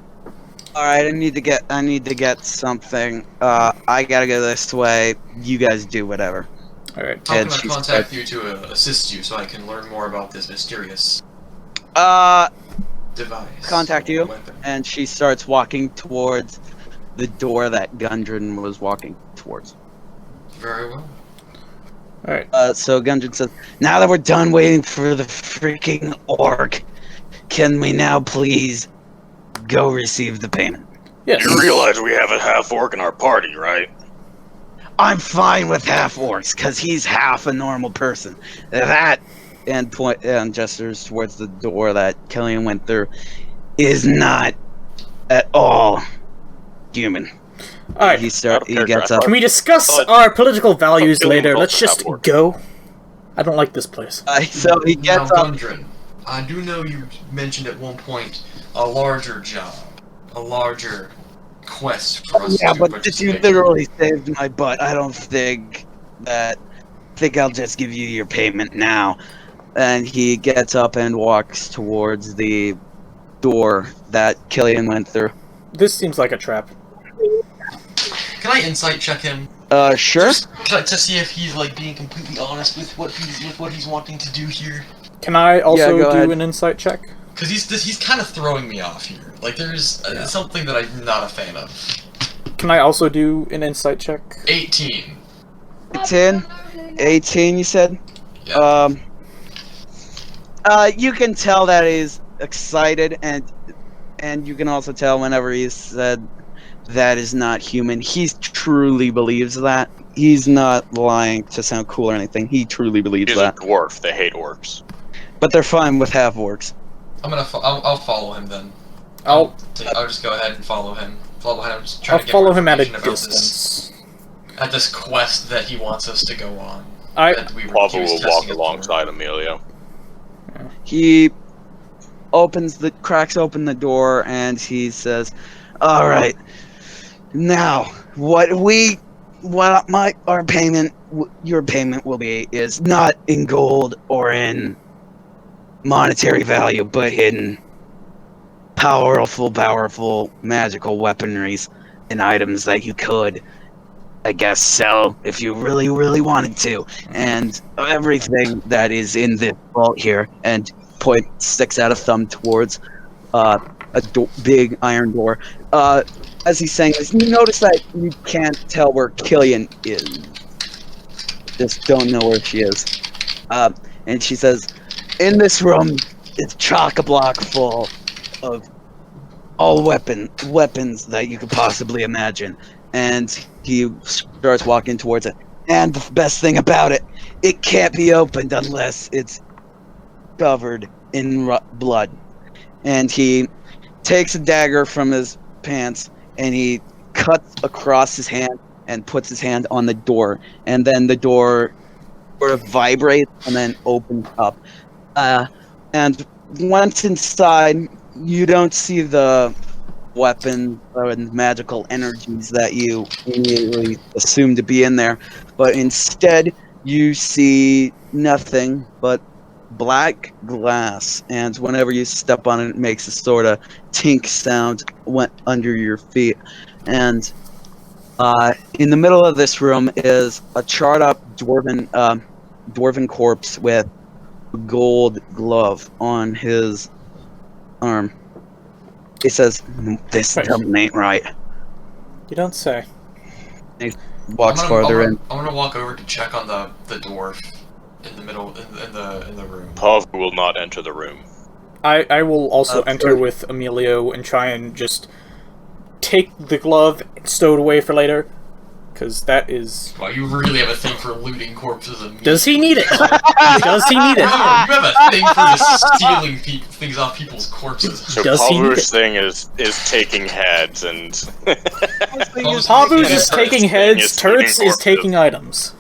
"All right, I need to get something. I gotta go this way. You guys do whatever." All right. How can And I she's contact you to assist you so I can learn more about this mysterious device? Contact you. Weapon? And she starts walking towards the door that Gundren was walking towards. Very well. Alright. So Gungeon says, now that we're done waiting for the freaking orc, can we now please go receive the payment? Yes. You realize we have a half orc in our party, right? I'm fine with half orcs, because he's half a normal person. That, and gestures towards the door that Killian went through, is not at all human. Alright. He gets up. Can we discuss our political values Killian later? will Let's just have work. go. I don't like this place. So he gets Now, up. Gundren, I do know you mentioned at one point a larger job, a larger quest for us Yeah, to but you participate in. literally saved my butt. I don't think I'll just give you your payment now. And he gets up and walks towards the door that Killian went through. This seems like a trap. Can I insight check him? Sure. Just to see if he's like being completely honest with what he's wanting to do here. Can I also go do ahead. an insight check? Because he's kind of throwing me off here. Like there's something that I'm not a fan of. Can I also do an insight check? 18. 18, you said? Yeah. You can tell that he's excited, and you can also tell whenever he said that is not human, he truly believes that. He's not lying to sound cool or anything. He truly believes He's that. a dwarf. They hate orcs. But they're fine with half orcs. I'll follow him then. I'll I'll just go ahead and follow him. Just try I'll to get follow more him at a information about distance. At this quest that he wants us to go on. I That we were Pavo he was will testing walk us for. alongside Emilio. He cracks open the door, and he says, "All right, now your payment will be is not in gold or in monetary value, but in powerful magical weaponries and items that you could, I guess, sell if you really, really wanted to. And everything that is in this vault here," and sticks out a thumb towards a big iron door. As he's saying this, you notice that you can't tell where Killian is. Just don't know where she is. And she says, in this room, it's chock-a-block full of all weapons that you could possibly imagine. And he starts walking towards it. And the best thing about it, it can't be opened unless it's covered in blood. And he takes a dagger from his pants and he cuts across his hand and puts his hand on the door, and then the door sort of vibrates and then opens up. And once inside, you don't see the weapons and magical energies that you immediately assume to be in there, but instead you see nothing but black glass, and whenever you step on it, it makes a sort of tink sound went under your feet. And in the middle of this room is a charred up dwarven corpse with a gold glove on his arm. He says, "This something ain't right." You don't say. He walks farther in. I'm gonna walk over to check on the dwarf in the middle in the room. Pav will not enter the room. I will also enter sure. with Emilio and try and just take the glove and stow it away for later, because that is... Wow, you really have a thing for looting corpses and meat. Does he need it? Does he need it? You have a thing for just stealing things off people's corpses. So Does he need Pavu's thing is taking heads, and Pavu's is taking heads, is taking Turts is corpses. taking items.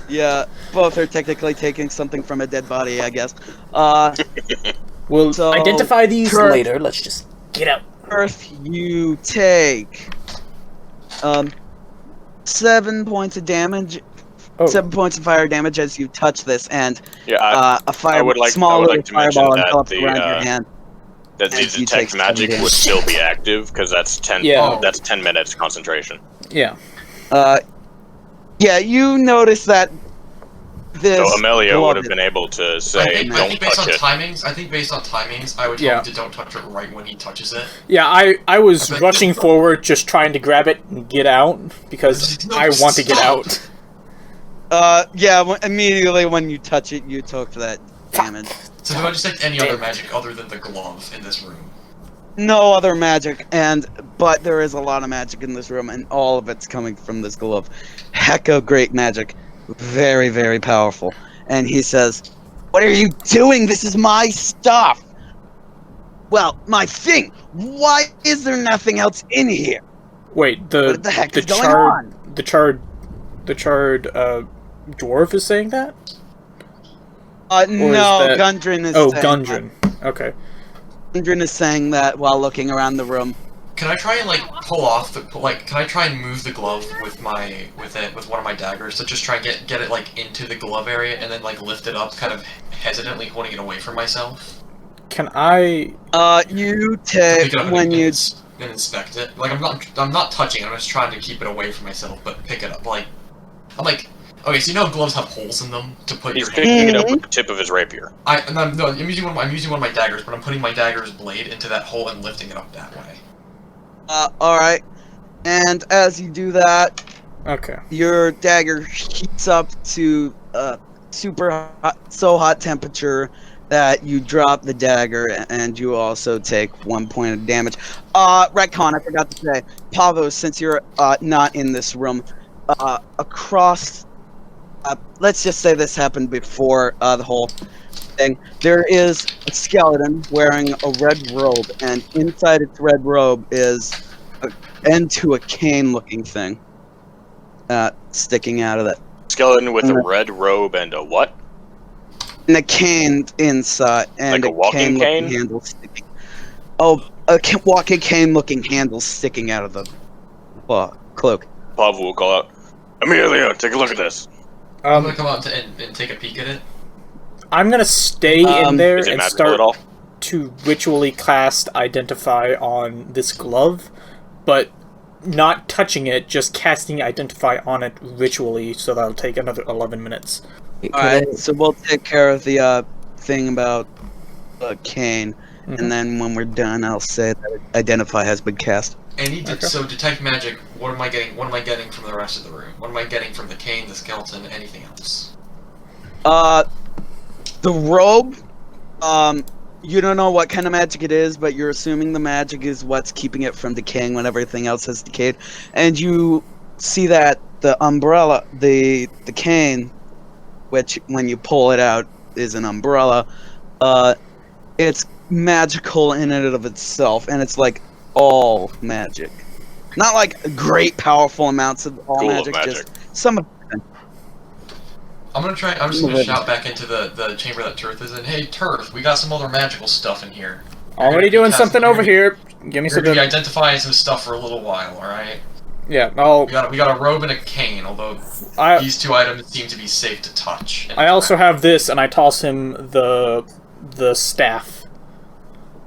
Yeah. Both are technically taking something from a dead body, I guess. We'll So, identify these Kurt- later. Let's just get out. First, you take 7 points of damage. Oh. 7 points of fire damage as you touch this, and yeah, a fire, I would like small to mention fireball that envelops the, around your hand. that the and you detect take magic 7 would damage. still be active because that's 10. Yeah. That's 10 minutes concentration. Yeah. Yeah, you notice that this. So Emilio glove would have is- been able to I say, think based "Don't on touch it." timings, I would tell Yeah. him to don't touch it right when he touches it. Yeah, I was Okay. rushing forward just trying to grab it and get out, because No, I want to get stop. out. Yeah, immediately when you touch it, you took that damage. So do I just take any other magic other than the glove in this room? No other magic, but there is a lot of magic in this room, and all of it's coming from this glove. Hecka great magic. Very, very powerful. And he says, "What are you doing? This is my stuff!" "Well, my thing! Why is there nothing else in here?" Wait, What the heck is going on? the charred dwarf is saying that? No, that... Gundren is Oh, saying Gundren. Okay. Gundren is saying that while looking around the room. Can I try and pull off the Can I try and move the glove with one of my daggers to just try and get it into the glove area and then lift it up, kind of hesitantly holding it away from myself? Can I? You take when you and inspect it. I'm not touching it. I'm just trying to keep it away from myself, but pick it up. Okay, so you know gloves have holes in them to put He's your picking hand. it up with the tip of his rapier. I'm using one of my daggers, but I'm putting my dagger's blade into that hole and lifting it up that way. Alright. And as you do that, okay, your dagger heats up to super hot, so hot temperature that you drop the dagger, and you also take 1 point of damage. Retcon, I forgot to say. Pavo, since you're not in this room, across... let's just say this happened before the whole thing. There is a skeleton wearing a red robe, and inside its red robe is an end to a cane-looking thing sticking out of that. Skeleton with a red robe and a what? And a cane inside, and like a walking cane handle sticking. Oh, a walking cane-looking handle sticking out of the cloak. Pav will call out, "Amelia, take a look at this." I'm gonna come out and take a peek at it. I'm gonna stay in there and start at all? to ritually cast Identify on this glove, but not touching it, just casting Identify on it ritually, so that'll take another 11 minutes. Alright, so we'll take care of the thing about cane, and then when we're done, I'll say that Identify has been cast. So detect magic. What am I getting? What am I getting from the rest of the room? What am I getting from the cane, the skeleton, anything else? The robe. You don't know what kind of magic it is, but you're assuming the magic is what's keeping it from decaying when everything else has decayed. And you see that the umbrella, the cane, which when you pull it out is an umbrella, it's magical in and of itself, and it's like all magic. Not like great powerful amounts of all magic, just some of it. I'm just gonna shout back into the chamber that Turth is in. Hey Turth, we got some other magical stuff in here. Already doing something over here. Give me some. We're identifying some stuff for a little while, alright? Yeah, we got a robe and a cane, although these two items seem to be safe to touch. I also have this, and I toss him the staff.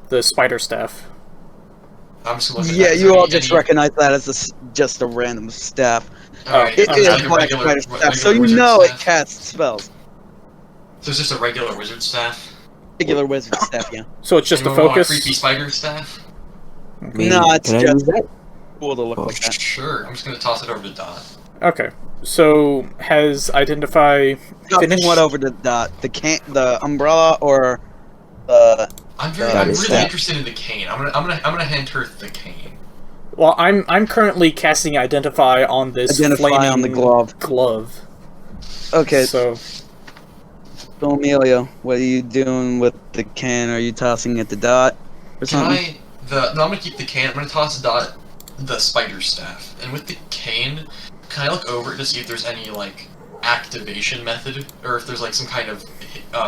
The spider staff. I'm just looking yeah, you all just recognize that as just a random staff. Right. It is like spider staff, so you know it casts spells. So it's just a regular wizard staff? Regular wizard staff, yeah. So it's just a focus? focus? Creepy spider staff? No, it's just cool to look like that. Sure, I'm just gonna toss it over to Dot. Okay. So, has Identify finished? What over to Dot? The umbrella, or I'm really interested in the cane. I'm gonna hand her the cane. Well, I'm currently casting Identify on this flaming on the glove. Okay. So Amelia, what are you doing with the cane? Are you tossing it to Dot or something? No, I'm gonna keep the cane. I'm gonna toss Dot the spider staff, and with the cane, can I look over it to see if there's any activation method, or if there's some kind of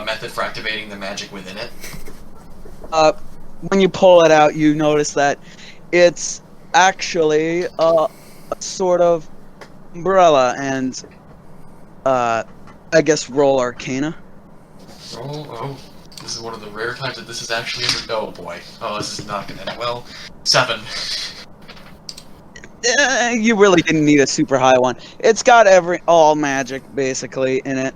method for activating the magic within it? When you pull it out, you notice that it's actually a sort of umbrella, and I guess roll Arcana. Oh, this is one of the rare times that this is actually oh boy. Oh, this is not gonna end well. 7. You really didn't need a super high one. It's got all magic basically in it.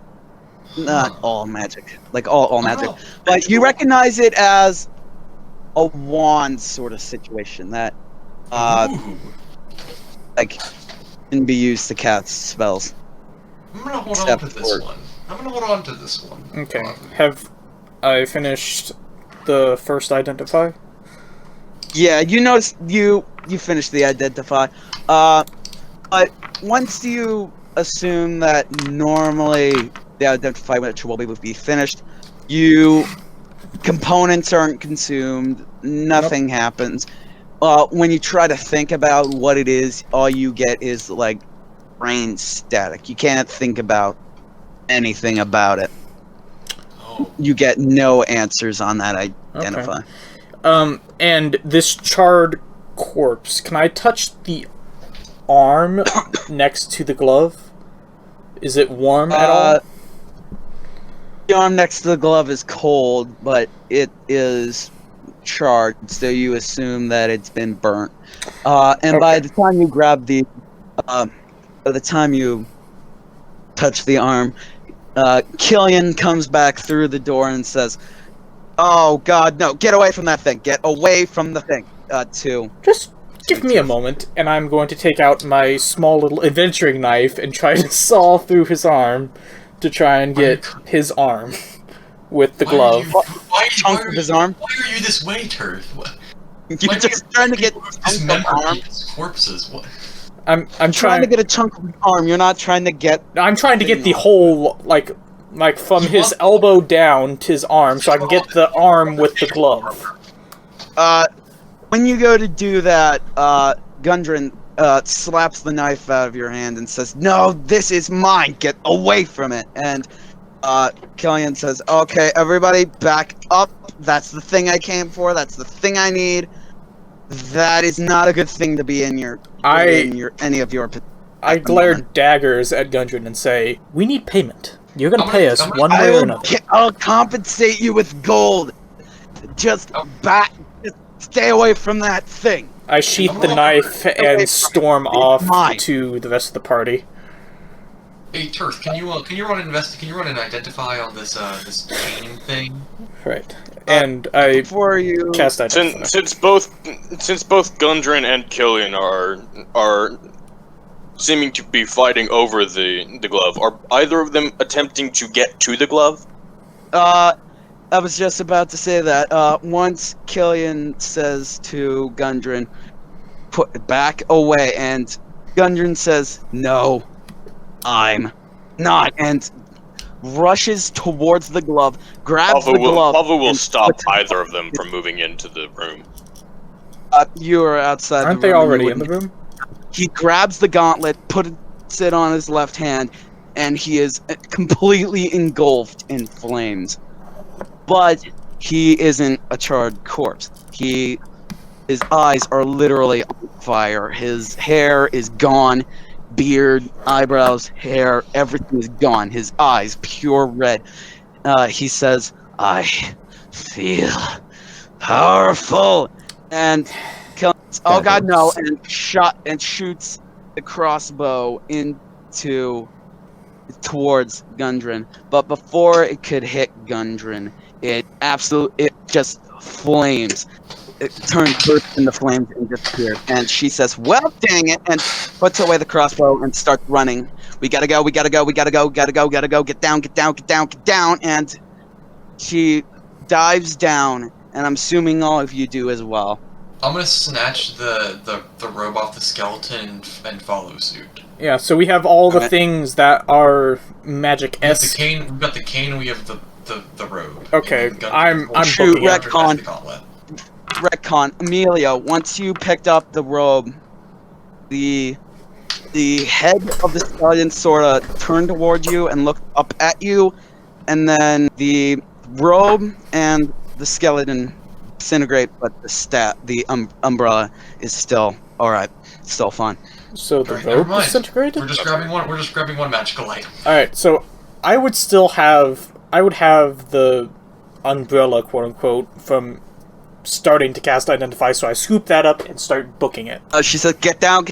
Not all magic, all magic, but you recognize it as a wand sort of situation that, can be used to cast spells. I'm gonna hold on Except to this for- one. I'm gonna hold on to this one. Okay. Have I finished the first identify? Yeah, you notice you finished the identify. But once you assume that normally the identify ritual will be finished, components aren't consumed, nothing happens. When you try to think about what it is, all you get is like brain static. You can't think about anything about it. Oh. You get no answers on that identify. And this charred corpse, can I touch the arm next to the glove? Is it warm at all? The arm next to the glove is cold, but it is charred, so you assume that it's been burnt. And by the time you grab by the time you touch the arm, Killian comes back through the door and says, "Oh God, no! Get away from that thing! Get away from the thing!" Just give me a moment, and I'm going to take out my small little adventuring knife and try to saw through his arm to try and get his arm with the glove. Chunk of his arm. Why are you this way, Turf? You're just trying to get corpses. What? I'm trying to get a chunk of his arm. You're not trying to get. I'm trying to get the whole, like from his elbow down to his arm, so I can get the arm with the glove. When you go to do that, Gundren slaps the knife out of your hand and says, "No, this is mine. Get away from it." And Killian says, "Okay, everybody, back up. That's the thing I came for. That's the thing I need. That is not a good thing to be in any of your." I glare daggers at Gundren and say, "We need payment. You're gonna pay us one way or another. I'll compensate you with gold. Just stay away from that thing." I sheath the knife and storm off to the rest of the party. Hey Turf, can you run an identify on this chain thing? Right. And I cast identify. Since both Gundren and Killian are seeming to be fighting over the glove, are either of them attempting to get to the glove? I was just about to say that. Once Killian says to Gundren, "Put back away," and Gundren says, "No, I'm not," and rushes towards the glove, grabs the glove. Pava will stop either of them from moving into the room. You are outside. Aren't they already in the room? He grabs the gauntlet, puts it on his left hand, and he is completely engulfed in flames. But he isn't a charred corpse. His eyes are literally on fire. His hair is gone. Beard, eyebrows, hair, everything is gone. His eyes, pure red. He says, "I feel powerful." And kills, "Oh God, no," and shoots the crossbow towards Gundren. But before it could hit Gundren, it just flames. It bursts into flames and disappears. And she says, "Well, dang it," and puts away the crossbow and starts running. We gotta go. Get down. And she dives down, and I'm assuming all of you do as well. I'm gonna snatch the robe off the skeleton and follow suit. Yeah, so we have all the things that are magic-esque. We've got the cane, and we have the robe. Okay, I'm shoot, booking retcon. Emilio, once you picked up the robe, the head of the skeleton sort of turned toward you and looked up at you, and then the robe and the skeleton disintegrate, but the umbrella is still alright, still fine. So the robe disintegrated? We're just grabbing one magical item. Alright, so I would have the umbrella, quote unquote, from starting to cast identify, so I scoop that up and start booking it. She says, get down,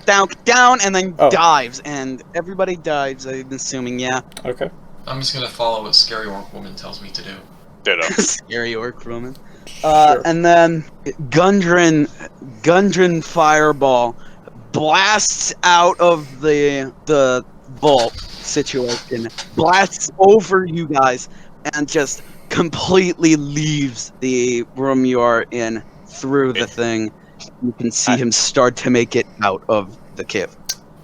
and then dives, and everybody dives, I'm assuming, yeah. Okay. I'm just gonna follow what Scary Orc Woman tells me to do. Ditto. Scary Orc Woman. Sure. And then Gundren Fireball blasts out of the vault situation, blasts over you guys, and just completely leaves the room you are in through the thing. You can see him start to make it out of the cave.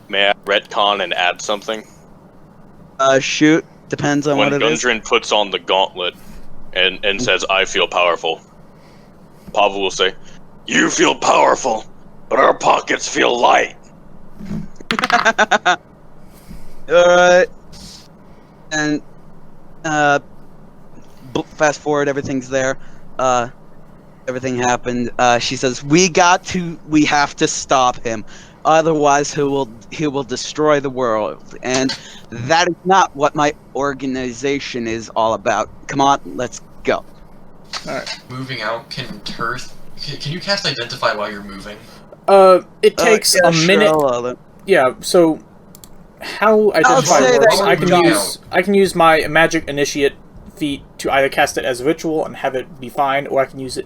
May I retcon and add something? Shoot. Depends on When what it is. Gundren puts on the gauntlet and says, "I feel powerful," Pavel will say, "You feel powerful, but our pockets feel light." Alright. And, fast forward, everything's there. Everything happened. She says, we have to stop him. Otherwise, he will destroy the world. And that is not what my organization is all about. Come on, let's go. Alright. Moving out, can you cast Identify while you're moving? It takes a minute. Sure, yeah, so how Identify say works, that I can use my Magic Initiate feat to either cast it as a ritual and have it be fine, or I can use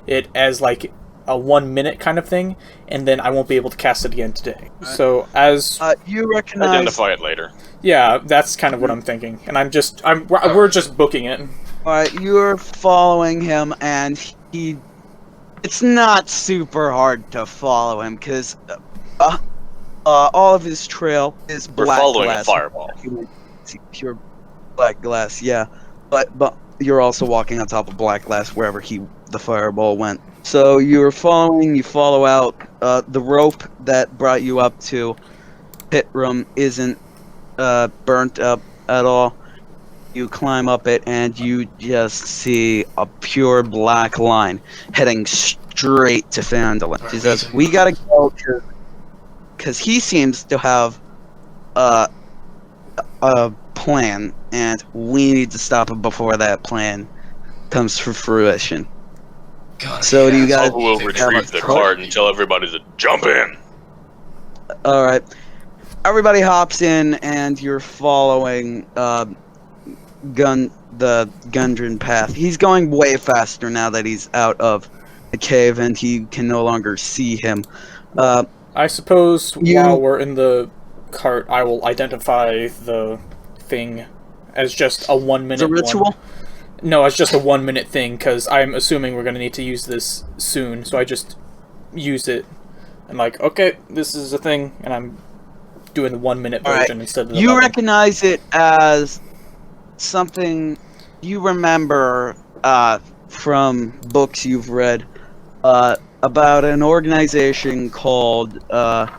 it as like a 1 minute kind of thing, and then I won't be able to cast it again today. So as you recognize Identify it later. yeah, that's kind of what I'm thinking, and we're just booking it. Alright, you're following him, and it's not super hard to follow him, because all of his trail is We're black following glass. a fireball. Pure black glass, yeah. But you're also walking on top of black glass wherever the fireball went. So you follow out. The rope that brought you up to pit room isn't burnt up at all. You climb up it, and you just see a pure black line heading straight to Fandolin. She says, we gotta go, because he seems to have a plan, and we need to stop him before that plan comes to fruition. God, So do you guys Pavel will retrieve the cart and tell everybody to jump in. Alright. Everybody hops in, and you're following the Gundren path. He's going way faster now that he's out of the cave, and he can no longer see him. I suppose while we're in the cart, I will identify the thing as just a 1 minute. The ritual? No, it's just a 1 minute thing, because I'm assuming we're going to need to use this soon, so I just use it. I'm like, okay, this is a thing, and I'm doing the 1 minute version instead of the You 11. recognize it as something you remember from books you've read about an organization called the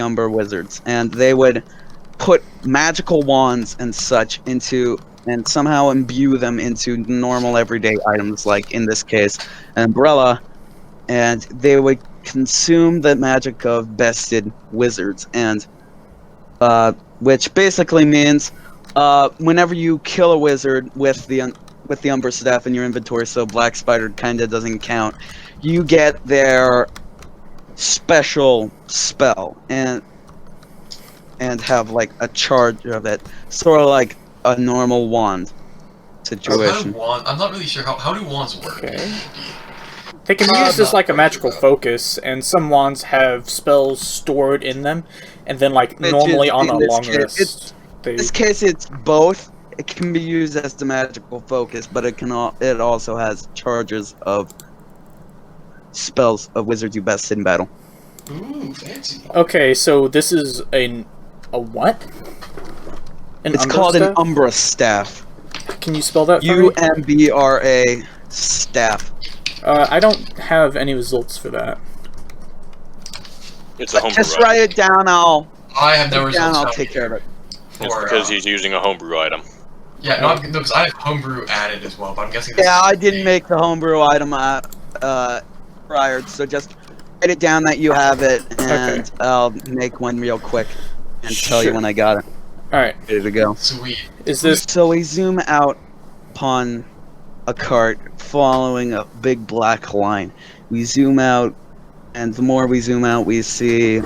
Umber Wizards, and they would put magical wands and such into, and somehow imbue them into normal everyday items, like in this case an umbrella, and they would consume the magic of bested wizards, and which basically means whenever you kill a wizard with the Umber staff in your inventory, so Black Spider kinda doesn't count, you get their special spell and have like a charge of it, sort of like a normal wand situation. I'm not really sure how do wands work. Okay. They can be used as like a magical focus, and some wands have spells stored in them, and then like normally on a long rest. In this case, it's both. It can be used as the magical focus, but it also has charges of spells of wizards you bested in battle. Ooh, fancy. Okay, so this is a what? It's called an Umbra staff. Can you spell that for me? UMBRA staff. I don't have any results for that. It's a homebrew Just item. write it down. I have no results. I'll take care of it. It's because he's using a homebrew item. Yeah, no, because I have homebrew added as well, but I'm guessing. Yeah, I didn't make the homebrew item prior, so just write it down that you have it, and I'll make one real quick and tell you when I got it. Alright. Ready to go. Sweet. Is this... So we zoom out upon a cart following a big black line. We zoom out, and the more we zoom out, we see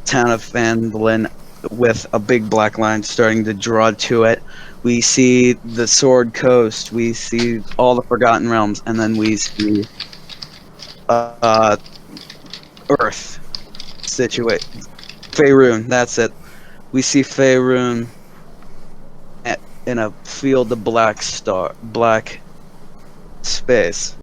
town of Fandolin with a big black line starting to draw to it. We see the Sword Coast, we see all the Forgotten Realms, and then we see Earth Faerun, that's it. We see Faerun in a field of black space.